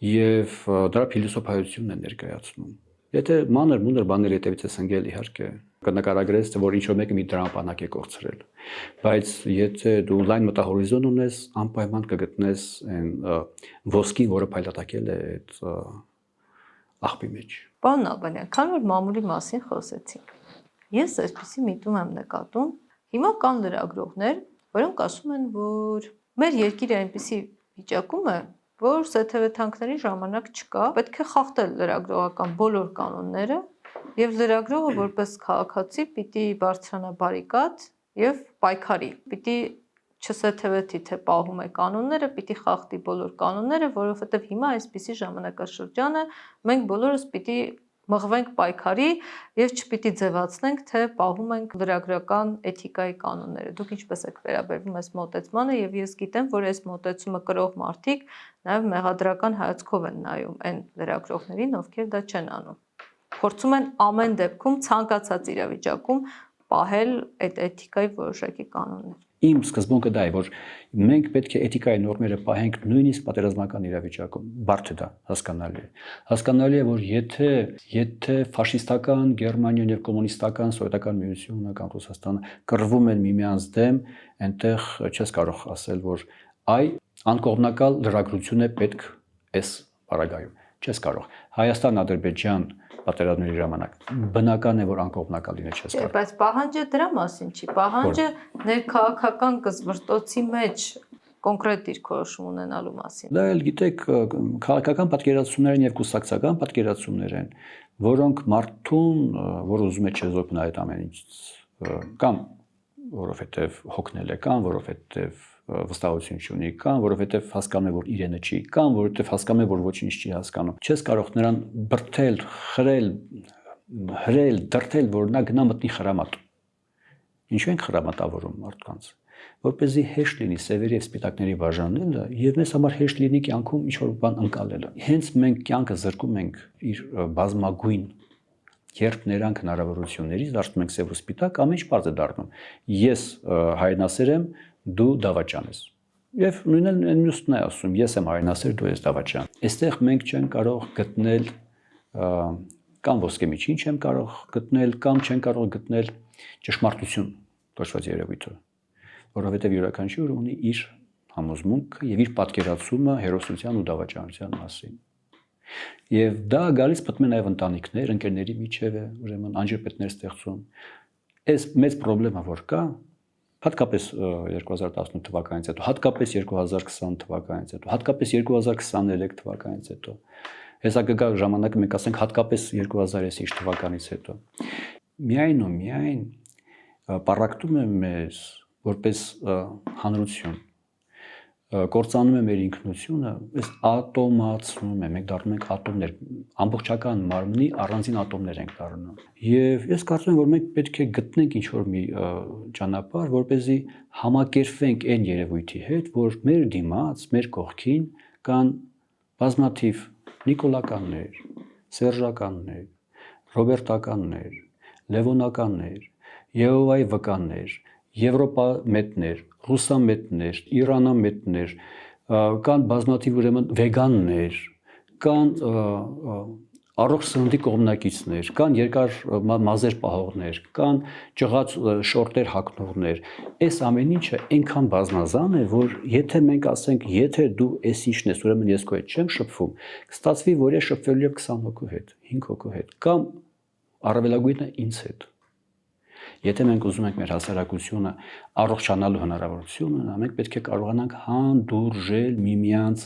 եւ դրա փիլիսոփայությունն է ներկայացնում։ Եթե մանր-մունր բաներ հետևից ես ընկել, իհարկե կնկարագրես, թե որ ինչ-որ մեկը մի դրամապանակ է կողցրել, բայց եթե դու լայն մտահորիզոն ունես, անպայման կգտնես այն ոսկին, որը փայլատակել է այդ աղբի մեջ։ Պարոն Աբանյան, քան որ մամուլի մասին խոսեցինք, ես այսպեսի միտում եմ նկատում, հիմա կան լրագրողներ, որոնք ասում են, որ մեր երկիրը այնպեսի վիճակում է, որ սեթևեթանքների ժամանակ չկա, պետք է խախտել լրագրողական բոլոր կանոնները եւ լրագրողը որպես քաղաքացի պիտի բարձրանա բարիկադ եւ պայքարի, պիտի չսեթևեթի թե պահում է կանոնները, պիտի խախտի բոլոր կանոնները, որովհետեւ հիմա այսպիսի ժամանակաշրջան է, մենք բոլորս պիտի մղվենք պայքարի եւ չպիտի ձևացնենք, թե պահում ենք լրագրական էթիկայի կանոնները։ Դուք ինչպես եք վերաբերվում այս մոտեցմանը եւ ես գիտեմ, որ այս մոտեցումը կրող մարդիկ նաեւ մեղադրական հայացքով են նայում այն լրագրողներին, ովքեր դա չեն անում։ Փորձում են ամեն դեպքում ցանկացած իրավիճակում պահել այդ էթիկայի որոշակի կանոններ։ Իմ սկզբունքը դա է, որ մենք պետք է էթիկայի նորմերը պահենք նույնիսկ պատերազմական իրավիճակում։ Բարդ է դա, հասկանալի է։ Հասկանալի է, որ եթե ֆաշիստական Գերմանիան եւ կոմունիստական սովետական միությունը կամ Ռուսաստանը կռվում են միմյանց դեմ, այնտեղ չես կարող ասել, որ այ անկողմնակալ լրագրություն է պետք այս պարագայում։ Չես կարող։ Հայաստան-Ադրբեջան պատերազմների ժամանակ բնական է, որ անկողմնակալ լինել չես կարող։ Բայց պահանջը դրա մասին չի։ Պահանջը ներքաղաքական կզվրտոցի մեջ կոնկրետ դիրքորոշում ունենալու մասին։ Դա էլ գիտեք, քաղաքական պատկերացումներ եւ կուսակցական պատկերացումներ են, որոնք մարդուն, որ ուզում է չեզոք նայել ամեն ինչ, կամ որովհետեւ հոգնել է, կամ որովհետեւ վստահություն չունի, կամ որովհետեւ հասկանում է, որ իրենը չի, կամ որովհետեւ հասկանում է, որ ոչինչ չի հասկանում։ Չես կարող նրան բրթել, խրել, հրել, դրթել, որ նա գնա մտնի խրամատ։ Ինչու ենք խրամատավորում մարդկանց, որպեսզի հեշտ լինի սևերի եւ սպիտակների բաժանելը եւ մեզ համար հեշտ լինի կյանքում ինչ-որ բան անցալելը։ Հենց մենք կյանքը զրկում ենք իր բազմագույն երբ նրանք հնարավորություններից դարձնում ենք սև ու սպիտակ, ամեն ինչ բարձ է դառնում։ Ես հայրենասեր եմ, դու դավաճան ես։ Եվ նույնն այն մյուսն է ասում, ես եմ հայրենասեր, դու ես դավաճան։ Այստեղ մենք չենք կարող գտնել կամ ոսկե միջին չեմ կարող գտնել, կամ չեն կարող գտնել ճշմարտություն կոչված երևույթը, որովհետև յուրաքանչյուրը ունի իր համոզմունքը եւ իր պատկերացումը հերոսության ու դավաճանության մասին։ Եվ դա գալիս պատմում է նաեւ ընտանիքներ, ընկերների միջև է, ուրեմն անջրպետներ ստեղծում։ Այս մեծ խնդրեմը որ կա, հատկապես 2018 թվականից հետո, հատկապես 2020 թվականից հետո, հատկապես 2023 թվականից հետո, հեսա կգա ժամանակը մենք ասենք հատկապես 2005 թվականից հետո։ Միայն ու միայն պարակտում է մեզ որպես հանրություն, կործանում է մեր ինքնությունը, այս ատոմացնում է, մենք դառնում ենք ատոմներ, ամբողջական մարմնի առանձին ատոմներ ենք դառնում։ Եվ ես կարծում եմ, որ մենք պետք է գտնենք ինչ-որ մի ճանապարհ, որպեսզի համակերպվենք այն երևույթի հետ, որ մեր դիմաց, մեր կողքին կան բազմաթիվ նիկոլականներ, սերժականներ, ռոբերտականներ, լևոնականներ, Եհովայի վկաներ, եվրոպամետներ, ռուսամետներ, իրանամետներ, կան բազմաթիվ ուրեմն վեգաններ, կան առողջ սննդի կողմնակիցներ, կան երկար մազեր պահողներ, կան ճղած շորտեր հագնողներ։ Այս ամեն ինչը այնքան բազմազան է, որ եթե մենք ասենք, եթե դու էս ինչն ես, ուրեմն ես քո հետ չեմ շփվում, կստացվի, որ ես շփվելու եմ 20 հոգու հետ, 5 հոգու հետ, կամ առավելագույնը ինձ հետ։ Եթե մենք ուզում ենք մեր հասարակությունը առողջանալու հնարավորություն ունենալ, մենք պետք է կարողանանք հանդուրժել միմյանց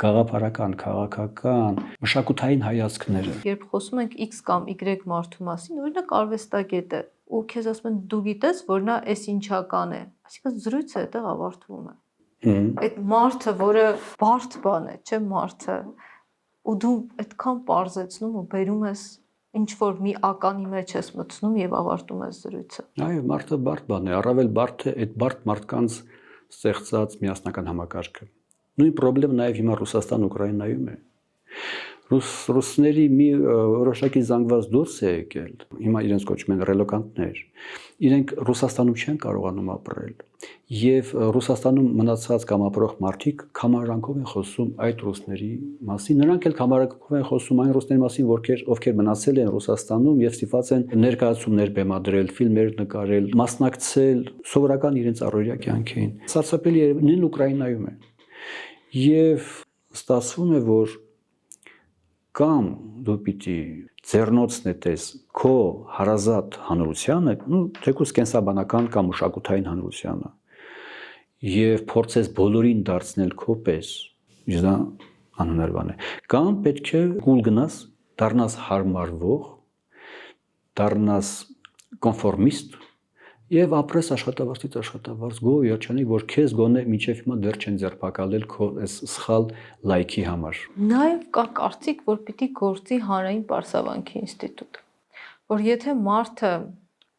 գաղափարական, քաղաքական, մշակութային հայացքները։ Երբ խոսում ենք X կամ Y մարդու մասին, օրինակ արվեստագետ է, ու քեզ ասում են դու գիտես, որ նա էս ինչական է, այսինքն զրույցը այդտեղ ավարտվում է։ Այդ մարդը, որը բարդ բան է, չէ՞ մարդը, ու դու այդքան պարզեցնում ու բերում ես ինչ որ մի ականի մեջ ես մտցնում եւ ավարտում ես զրույցը։ Այո, մարդը բարդ բան է, առավել բարդ է այդ բարդ մարդկանց ստեղծած միասնական համակարգը։ Նույն խնդրեմը նաեւ հիմա Ռուսաստան-Ուկրաինայում է։ Ռուսների մի որոշակի զանգված դուրս է եկել, հիմա իրենց կոչում են ռելոկանտներ, իրենք Ռուսաստանում չեն կարողանում ապրել, եւ Ռուսաստանում մնացած կամ ապրող մարդիկ կամարանքով են խոսում այդ ռուսների մասին, նրանք էլ կամարանքով են խոսում այն ռուսների մասին, ովքեր մնացել են Ռուսաստանում եւ ստիպված են ներկայացումներ բեմադրել, ֆիլմեր նկարել, մասնակցել սովորական իրենց առօրյա կյանքին։ Սարսափելի է, նույն Ուկրաինայում է։ Եվ ստացվում է, որ կամ դու պիտի ձեռնոց նետես քո հարազատ հանրությանը, թեկուզ կենսաբանական կամ մշակութային հանրությանը, եւ փորձես բոլորին դարձնել քո պես, իսկ դա անհնար բան է, կամ պետք է կուլ գնաս, դառնաս հարմարվող, դառնաս կոնֆորմիստ եւ ապրես աշխատավարձից աշխատավարձ գոհ երջանիկ, որ քեզ գոնե մինչեւ հիմա դեռ չեն ձերբակալել քո այս սխալ լայքի համար։ Նաեւ կա կարծիք, որ պիտի գործի հանրային պարսավանքի ինստիտուտ, որ եթե մարդը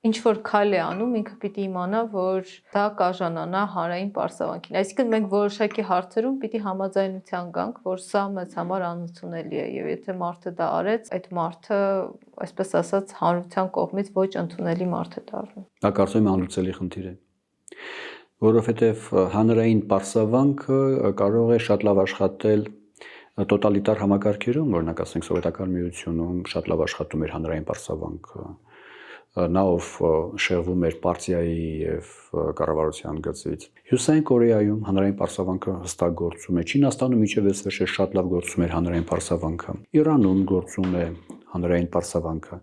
ինչ որ քայլ է անում, ինքը պիտի իմանա, որ դա կաժանանա հանրային պարսավանքին։ Այսինքն մենք որոշակի հարցերում պիտի համաձայնության գանք, որ սա մեզ համար անընդունելի է, եւ եթե մարդը դա արեց, այդ մարդը, այսպես ասած, հանրության կողմից ոչ ընդունելի մարդ է դառնում։ Դա կարծում եմ անլուծելի խնդիր է, որովհետև հանրային պարսավանքը կարող է շատ լավ աշխատել տոտալիտար համակարգերում, օրինակ ասենք սովետական միությունում շատ լավ աշխատում էր հանրային պարսավանքը, նա ով շեղվում էր պարտիայի եւ կառավարության գծից։ Հյուսային Կորեայում հանրային պարսավանքը հստակ գործում է, Չինաստանում միջև վերջերս շատ լավ գործում էր հանրային պարսավանքը, Իրանում գործում է հանրային պարսավանքը,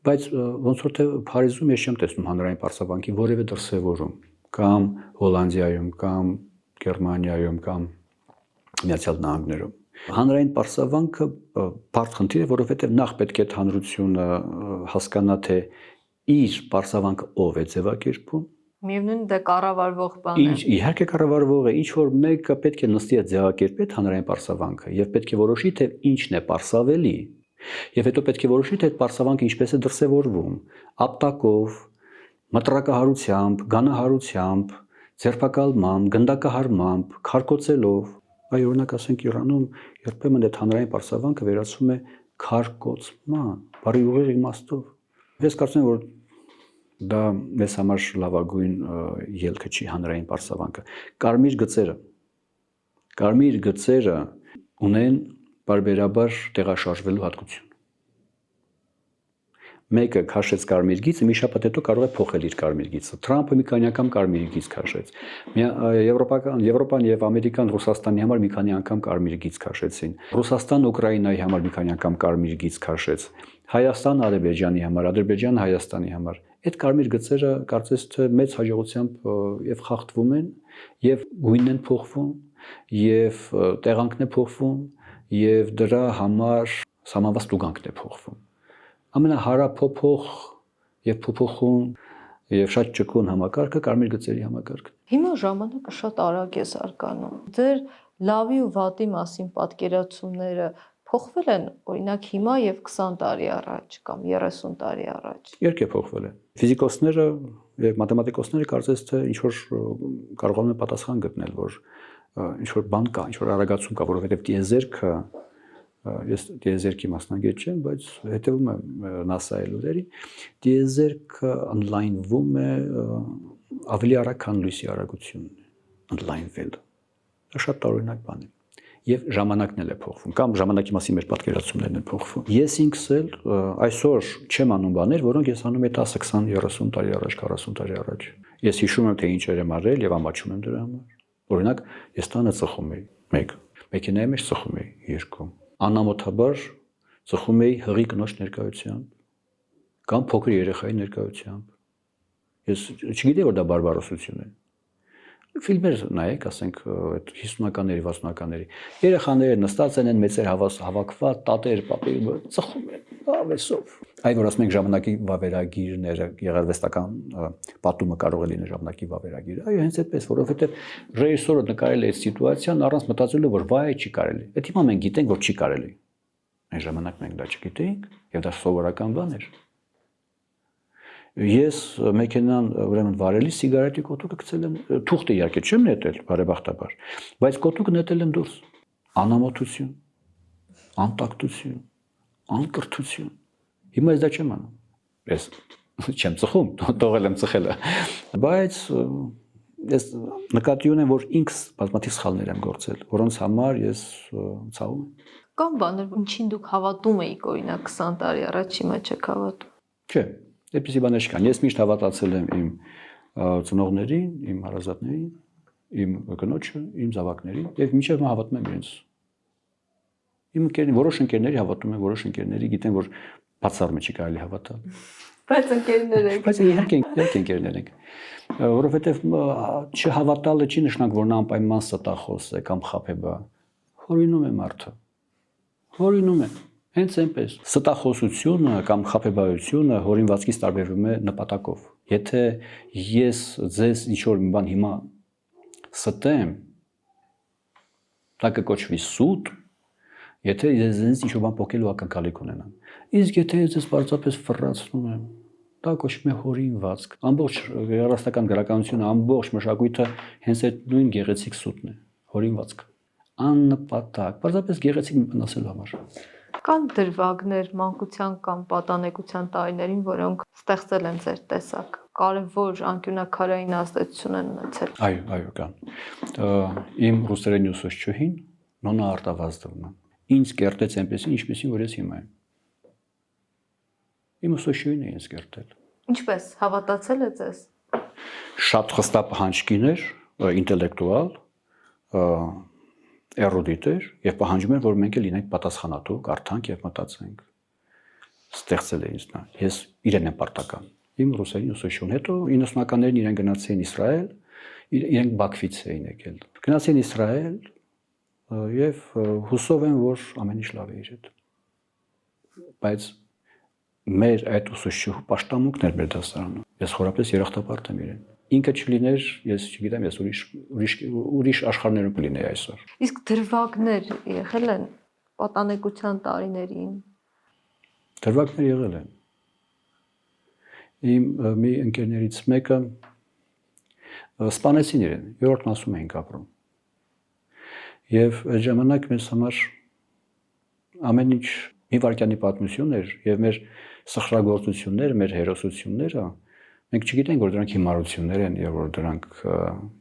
բայց ոնց որ թե Փարիզում ես չեմ տեսնում հանրային պարսավանքի որևէ դրսևորում, կամ Հոլանդիայում, կամ Գերմանիայում, կամ Միացյալ Նահանգներում։ Հանրային պարսավանքը բարդ խնդիր է, որովհետև նախ պետք է հանրությունը հասկանա, թե իր պարսավանքը ով է ձևակերպում։ Միևնույն դա կառավարվող բան է։ Իհարկե կառավարվող է, ինչ որ մեկը պետք է նստի ձևակերպի այդ հանրային պարսավանքը եւ պետք է որոշի, թե ինչն է պարսավելի։ Եվ հետո պետք է որոշի, թե այդ պարսավանքը ինչպես է դրսևորվում՝ ապտակով, մտրակահարությամբ, գանահարությամբ, ձերբակալմամբ, գնդակահարմամբ, քարկոծելով։ Այ օրինակ ասենք Իրանում երբեմն այդ հանրային պարսավանքը վերածվում է քարկոծման, բարի ուղիղ իմաստով։ Ես կարծում եմ, որ դա մեզ համար լավագույն ելքը չի հանրային պարսավանքը։ Կարմիր գծերը ունեն բարբերաբար տեղաշարժվելու հատկություն։ Մեկը քաշեց կարմիր գիծը, մի շաբաթ հետո կարող է փոխել իր կարմիր գիծը։ Թրամփը մի քանի անգամ կարմիր գիծ քաշեց։ Եվրոպան եւ Ամերիկան Ռուսաստանի համար մի քանի անգամ կարմիր գիծ քաշեցին։ Ռուսաստանը Ուկրաինայի համար մի քանի անգամ կարմիր գիծ քաշեց։ Հայաստանը Ադրբեջանի համար, Ադրբեջանը Հայաստանի համար։ Այդ կարմիր գծերը կարծես թե մեծ հաջողությամբ եւ խախտվում են, եւ գույնն են փոխվում, եւ տեղանքն է փոխվում, եւ դրա համար սահմանված տուգանքն է փոխվում։ Ամենահարափոփող եւ փոփոխուն եւ շատ ճկուն համակարգը կարմիր գծերի համակարգն։ Հիմա ժամանակը շատ արագ է զարգանում։ Ձեր լավի ու վատի մասին պատկերացումները փոխվել են, օրինակ հիմա եւ 20 տարի առաջ կամ 30 տարի առաջ։ Երկե փոխվել է։ Ֆիզիկոսները եւ մաթեմատիկոսները կարծես թե ինչ որ կարողանում են պատասխան գտնել, որ ինչ որ բան կա, ինչ որ արագացում կա, որովհետեւ տիեզերքը ես տիեզերքի մասնագետ չեմ, բայց հետևում եմ NASA-ի լուրերին, տիեզերքը ընդլայնվում է ավելի արագ, քան լույսի արագությունն է, ընդլայնվել։ Դա շատ տարօրինակ բան է։ Եվ ժամանակն էլ է փոխվում, կամ ժամանակի մասին մեր պատկերացումներն են փոխվում։ Ես ինքս էլ այսօր չեմ անում բաներ, որոնք ես անում եմ 10, 20, 30 տարի առաջ, 40 տարի առաջ։ Ես հիշում եմ, թե ինչեր եմ արել եւ ամաչում եմ դրա համար։ Օրինակ, ես տանը ծխում էի 1, մեքենայի մեջ ծխում էի 2, անամոթաբար ծխում էի հղի կնոջ ներկայությամբ կամ փոքր երեխայի ներկայությամբ։ Ես չգիտեի, որ դա բարբարոսություն է։ Ֆիլմեր նայեք, ասենք այդ 50-ականների, 60-ականների։ Երեխաները նստած են մեծեր հավաքված, տատեր, պապեր ծխում են ավեսով։ Այ որ ասում ենք ժամանակի վավերագիրները, գեղարվեստական պատումը կարող է լինել ժամանակի վավերագիրը։ Այո, հենց այդպես, որովհետև ռեժիսորը նկարել է այդ սիտուացիան առանց մտածելու, որ վայ չի կարելի։ Այդ հիմա մենք գիտենք, որ չի կարելի։ Այն ժամանակ մենք դա չգիտեինք, եւ դա սովորական բան էր։ Ես մեքենան ուրեմն վարելի սիգարետի կոթուկը գցել եմ, թուղթը իհարկե չեմ նետել, բարեբախտաբար, բայց կոթուկը նետել եմ դուրս։ Անամոթություն, անտակտություն, անկրթություն։ Հիմա ես դա չեմ անում։ Ես չեմ ծխում, թողել եմ ծխելը։ Բայց ես նկատի ունեմ, որ ինքս բազմաթիվ սխալներ եմ գործել, որոնց համար ես ցավում եմ։ Կամ բաներ, ինչին դուք հավատում եք, օրինակ 20 տարի առաջ հիմա չեք հավատում։ Չէ, այդպիսի բաներ չկան։ Ես միշտ հավատացել եմ իմ ծնողներին, իմ հարազատներին, իմ կնոջը, իմ զավակներին եւ մինչեւ հիմա հավատում եմ իրենց։ Իմ ընկերներին, որոշ ընկերների հավատում եմ, որոշ ընկերների գիտեմ, որ բացառում չի կարելի հավատալ։ Բայց ընկերներ եք։ Բայց իհարկե ընկերներ ենք։ Որովհետեւ չհավատալը չի նշանակում, որ նա անպայման ստախոս է կամ խաբեբա։ Հորինում է մարդը։ Հորինում է։ Հենց այնպես։ Ստախոսությունը կամ խաբեբայությունը հորինվածքից տարբերվում է նպատակով։ Եթե ես ձեզ ինչ-որ մի բան հիմա ստեմ, դա կկոչվի սուտ, եթե ես ձեզ ինչ-որ բան փոխելու ակնկալիք ունենամ։ Իսկ եթե ես ձեզ պարզապես ֆռացնում եմ, դա կոչվում է հորինվածք։ Ամբողջ հեռուստական գրականությունը, ամբողջ մշակույթը հենց այդ նույն գեղեցիկ սուտն է, հորինվածք։ Աննպատակ, պարզապես գեղեցիկ մնացելու համար։ Կան դրվագներ մանկության կամ պատանեկության տարիներին, որոնք ստեղծել են ձեր տեսակ, կարևոր անկյունաքարային ազդեցություն են ունեցել։ Այո, կան։ Իմ ռուսերեն ուսուցչուհին Նոնա Արտավազդովնա ինձ կերտեց այնպեսին, ինչպեսին որ ես հիմա եմ։ Իմ ուսուցչուհին է ինձ կերտել։ Ինչպես հավատացել է ձեզ։ Շատ խստապ պահանջկին էր, ինտելեկտուալ, էրուդիտ էր եւ պահանջում էր, որ մենք էլ լինենք պատասխանատու, կարդանք եւ մտածենք։ Ստեղծել է ինձ նա։ Ես իրեն եմ պարտական։ Իմ ռուսերեն ուսուցչուն հետո 90-ականներին իրեն գնացին Իսրայել, իրենք Բաքվից էին եկել։ Գնացին Իսրայել եւ հուսով են, որ ամեն ինչ լավ է իր հետ։ Բայց մեր այդ ուսուցչուհու պաշտամունքն էր մեր դասարանում։ Ես խորապես երախտապարտ եմ իրեն։ Ինքը չլիներ, ես չգիտեմ, ես ուրիշ աշխարհներում կլինեի այսօր։ Իսկ դրվագներ եղել են պատանեկության տարիներին։ Դրվագներ եղել են։ Իմ մի ընկերներից մեկը սպանեցին իրեն, 7-րդ մասում էինք ապրում։ Եվ այդ ժամանակ մեզ համար ամեն ինչ մի վայրկյանի պատմություն էր եւ մեր սխրագործությունները, մեր հերոսությունները մենք չգիտենք, որ դրանք հիմարություններ են եւ որ դրանք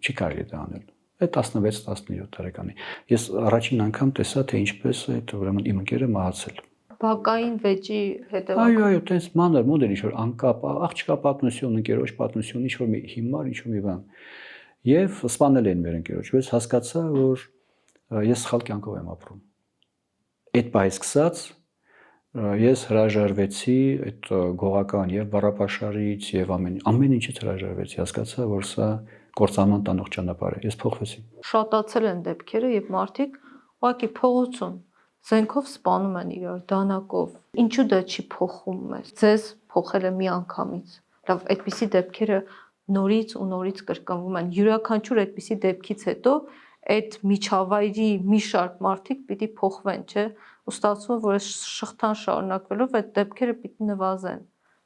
չի կարելի դա անել։ Այդ 16-17 տարեկանի։ Ես առաջին անգամ տեսա, թե ինչպես այդ ուրեմն իմ ընկերը մահացել։ Բակային վեճի հետևանքով։ Այո, տես մանր մոդել ինչ որ անկապ, աղջկա պատմություն, ընկերոջ պատմություն, ինչ որ մի հիմար, ինչ որ մի բան։ Եվ սպանել են մեր ընկերոջ, ես հասկացա, որ ես սխալ կյանքով եմ ապրում։ Այդ պահից սկսած ես հրաժարվեցի այդ գողական եւ բառապաշարից եւ ամեն ինչից հրաժարվեցի, հասկացա, որ սա կործանման տանող ճանապարհ է։ Ես փոխվեցի։ Շատացել են դեպքերը եւ մարդիկ ուղղակի փողոցում զենքով սպանում են իրար, դանակով։ Ինչու դա չի փոխում մեզ։ Ձեզ փոխել է մի անգամից։ Լավ, այդպիսի դեպքերը նորից ու նորից կրկնվում են։ Յուրաքանչյուր այդպիսի դեպքից հետո այդ միջավայրի մի շարք մարդիկ պիտի փոխվեն, չէ՞։ Ու ստացվում է, որ այս շղթան շարունակվելով այդ դեպքերը պիտի նվազեն,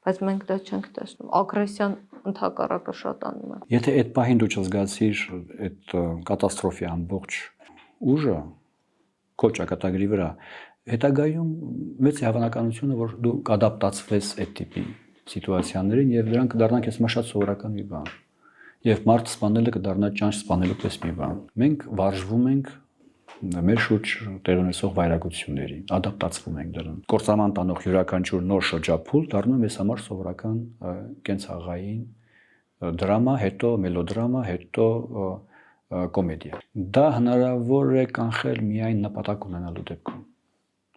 բայց մենք դա չենք տեսնում։ Ագրեսիան ընդհակառակը շատանում է։ Եթե այդ պահին դու չզգացիր այդ կատաստրոֆի ամբողջ ուժը քո ճակատագրի վրա, հետագայում մեծ է հավանականությունը, որ դու կադապտացվես այդ տիպի սիտուացիաներին եւ դրանք կդառնան քեզ շատ սովորական մի բան։ Եվ մարդ սպանելը կդառնա ճանճ սպանելու պես մի բան։ Մենք վարժվում ենք մեր շուրջ տեղ ունեցող վայրագությունների, ադապտացվում ենք դրան։ Կործանման տանող յուրաքանչյուր նոր շրջափուլ դառնում է մեզ համար սովորական կենցաղային դրամա, հետո մելոդրամա, հետո կոմեդիա։ Դա հնարավոր է կանխել միայն նպատակ ունենալու դեպքում։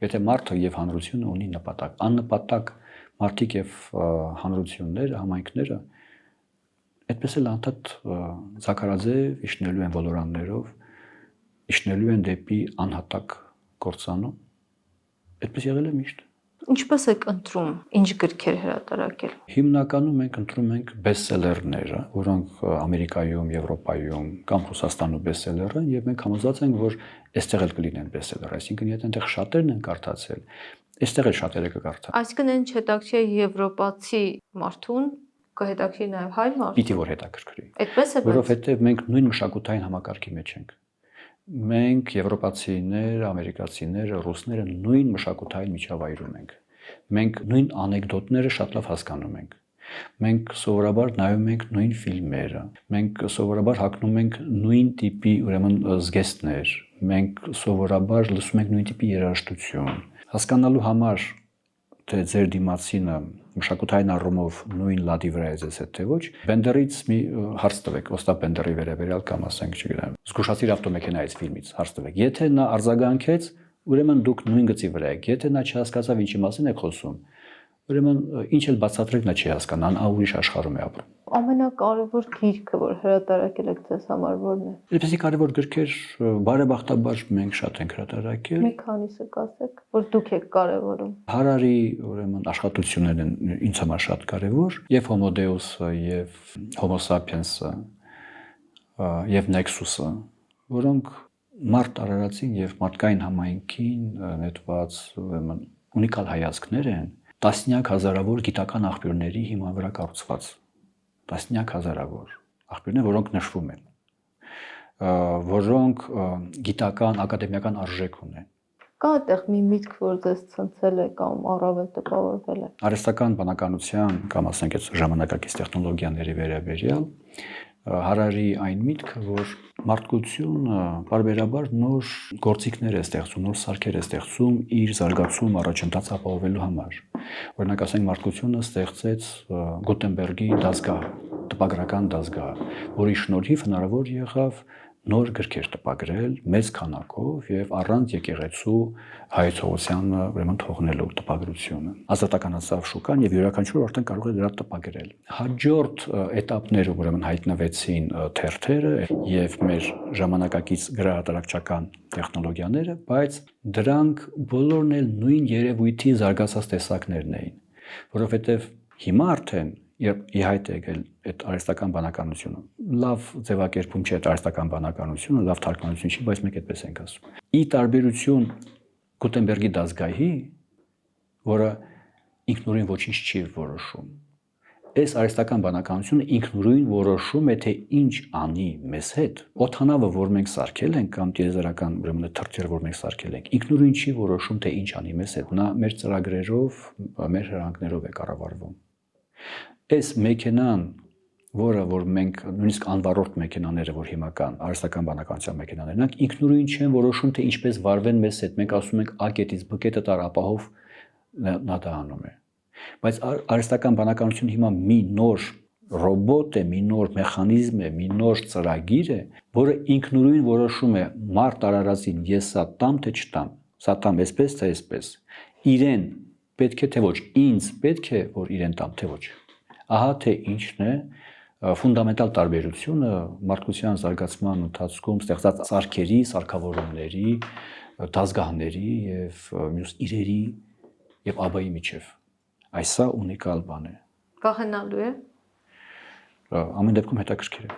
Եթե մարդը եւ հանրությունը ունի նպատակ, աննպատակ մարդիկ եւ հանրությունները, համայնքները այդպես էլ անդադ Զաքարաձև իջնելու են ոլորաններով, իջնելու են դեպի անհատակ կործանում։ Այդպես եղել է միշտ։ Ինչպես եք ընտրում, ինչ գրքեր հրատարակել։ Հիմնականում մենք ընտրում ենք բեսթսելերները, որոնք Ամերիկայում, Եվրոպայում կամ Ռուսաստանում բեսթսելեր են, եւ մենք համոզված ենք, որ այստեղ էլ կլինեն բեսթսելեր, այսինքն եթե այնտեղ շատերն են կարդացել, այստեղ էլ շատերը կկարդան։ Այսինքն այն չհետաքրքիր եվրոպացի մարդուն կհետաքրքրի նաեւ հայ մարդուն։ Պիտի որ հետաքրքրի։ Այդպես է, որովհետեւ մենք նույն մշակութային համակարգի մեջ ենք։ Մենք եվրոպացիներ, ամերիկացիներ, ռուսները նույն մշակութային միջավայրում ենք։ Մենք նույն անեկդոտները շատ լավ հասկանում ենք։ Մենք սովորաբար նայում ենք նույն ֆիլմերը։ Մենք սովորաբար հագնում ենք նույն տիպի, ուրեմն զգեստներ։ Մենք սովորաբար լսում ենք նույն տիպի երաժշտություն։ Հասկանալու համար թե ձեր դիմացինը մշակութային առումով նույն լադի վրա է ձեզ հետ թե ոչ, Բենդերից մի հարց տվեք, Օստապ Բենդերի վերաբերյալ կամ ասենք, չգիտեմ, զգուշացիր ավտոմեքենայից ֆիլմից հարց տվեք։ Եթե նա արձագանքեց, ուրեմն դուք նույն գծի վրա եք։ Եթե նա չհասկացավ ինչի մասին եք խոսում, ուրեմն ինչ էլ բացատրեք նա չի հասկանա, նա ուրիշ աշխարհում է ապրում։ Ամենակարևոր գիրքը, որ հրատարակել եք ձեզ համար, ո՞րն է։ Այդպեսի կարևոր գրքեր բարեբախտաբար մենք շատ ենք հրատարակել։ Մի քանիսը կասեք, որ դուք եք կարևորում։ Հարարի ուրեմն աշխատություններն են ինձ համար շատ կարևոր, եւ Homo Deus-ը, եւ Homo Sapiens-ը, եւ Nexus-ը, որոնք մարդ արարածին եւ մարդկային համայնքին նետված ուրեմն ունիկալ հայացքներ են, տասնյակ հազարավոր գիտական աղբյուրների հիման վրա կառուցված, տասնյակ հազարավոր աղբյուրներ, որոնք նշվում են, որոնք գիտական, ակադեմիական արժեք ունեն։ Կա այդտեղ մի միտք, որ ձեզ ցնցել է կամ առավել տպավորվել է։ Արհեստական բանականության կամ ասենք այդ ժամանակակից տեխնոլոգիաների վերաբերյալ Հարարի այն միտքը, որ մարդկությունը բարբերաբար նոր գործիքներ է ստեղծում, նոր սարքեր է ստեղծում իր զարգացում առաջընթաց ապահովելու համար։ Օրինակ ասենք մարդկությունը ստեղծեց Գուտենբերգի դասգահ, տպագրական դասգահ, որի շնորհիվ հնարավոր եղավ նոր գրքեր տպագրել մեծ քանակով եւ առանց եկեղեցու հայեցողությանը ուրեմն թողնելու տպագրությունը։ Ազատականացավ շուկան եւ յուրաքանչյուր արդեն կարող է դրա տպագրել։ Հաջորդ этаպներում ուրեմն հայտնվեցին թերթերը եւ մեր ժամանակակից գրահատարակչական տեխնոլոգիաները, բայց դրանք բոլորն էլ նույն երևույթի զարգացած տեսակներն էին, որովհետեւ հիմա արդեն երբ ի հայտ է եկել այդ արհեստական բանականությունը, լավ ձևակերպում չէ այդ արհեստական բանականությունը, լավ թարգմանություն չի, բայց մենք այդպես ենք ասում։ Ի տարբերություն Գուտենբերգի դասգահի, որը ինքնուրույն ոչինչ չի որոշում, այս արհեստական բանականությունը ինքնուրույն որոշում է, թե ինչ անի մեզ հետ։ Օդանավը, որ մենք սարքել ենք, կամ տիեզերական ուրեմն թռչերը, որ մենք սարքել ենք, ինքնուրույն չի որոշում, թե ինչ անի մեզ հետ։ Նա մեր ծրագրերով, մեր հրահանգներով է կառավարվում։ Այս մեքենան, որ մենք նույնիսկ անվառորդ մեքենաները, որ հիմա կան, արհեստական բանականության մեքենաներն են, ինքնուրույն չեն որոշում, թե ինչպես վարվեն մեզ հետ։ Մենք ասում ենք A կետից B կետը տար ապահով նա դա անում է։ Բայց արհեստական բանականությունը հիմա մի նոր ռոբոտ է, մի նոր մեխանիզմ է, մի նոր ծրագիր է, որը ինքնուրույն որոշում է մարդ արարածին ես սա տամ թե չտամ, սա տամ այսպես թե այսպես։ Իրեն պետք է թե ոչ, ինձ պետք է որ իրեն տամ թե ոչ։ Ահա թե ինչն է ֆունդամենտալ տարբերությունը մարդկության զարգացման ընթացքում ստեղծած սարքերի, սարքավորումների, դասգահների եւ մյուս իրերի եւ աբայի միջև։ Այսա ունիկալ բան է։ Կախենալու է։ Ամեն դեպքում հետաքրքիր է։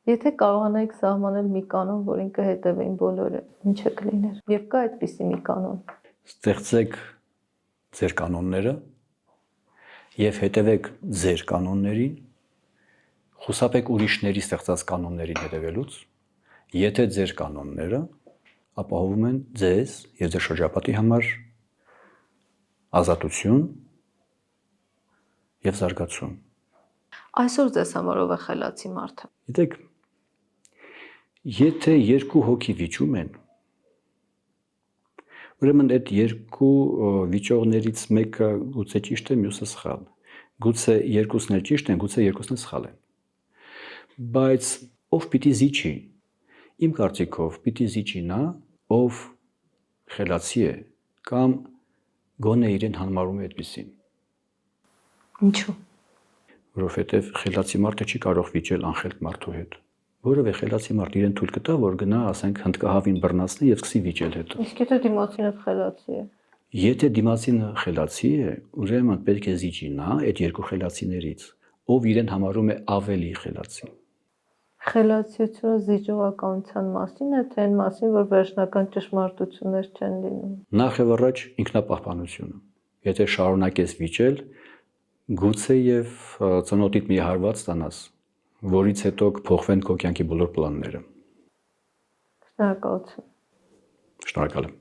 Եթե կարողանայիք սահմանել մի կանոն, որին կհետևեին բոլորը, ինչը կլիներ։ Եվ կա այդպիսի մի կանոն։ Ստեղծեք ձեր կանոնները եւ հետևեք ձեր կանոններին, խուսափեք ուրիշների ստեղծած կանոններին հետևելուց, եթե ձեր կանոնները ապահովում են ձեզ եւ ձեր շրջապատի համար ազատություն եւ զարգացում։ Այսօր ձեզ համար ով է խելացի մարդը։ Գիտեք, եթե երկու հոգի վիճում են, ուրեմն այդ երկու վիճողներից մեկը գուցե ճիշտ է, մյուսը սխալ։ Գուցե երկուսն էլ ճիշտ են, գուցե երկուսն էլ սխալ են։ Բայց ով պիտի զիջի։ Իմ կարծիքով պիտի զիջի նա, ով խելացի է կամ գոնե իրեն հանմարում է այդպեսին։ Ինչու՞։ Որովհետև խելացի մարդը չի կարող վիճել անխելք մարդու հետ։ Որևէ խելացի մարդ իրեն թույլ կտա, որ գնա, ասենք, հնդկահավին բռնացնի եւ սկսի վիճել հետո։ Իսկ եթե դիմացինը խելացի է։ Եթե դիմացինը խելացի է, ուրեմն պետք է զիջի նա այդ երկու խելացիներից, ով իրեն համարում է ավելի խելացի։ Խելացիությունը զիջողականության մասին է, թե այն մասին, որ վերջնական ճշմարտություններ չեն լինում։ Նախ եւ առաջ ինքնապահպանությունը։ Եթե շարունակես վիճել, գուցե եւ ծնոտիդ մի հարված ստանաս, որից հետո կփոխվեն քո կյանքի բոլոր պլանները։ Շնորհակալություն։ Շնորհակալ եմ։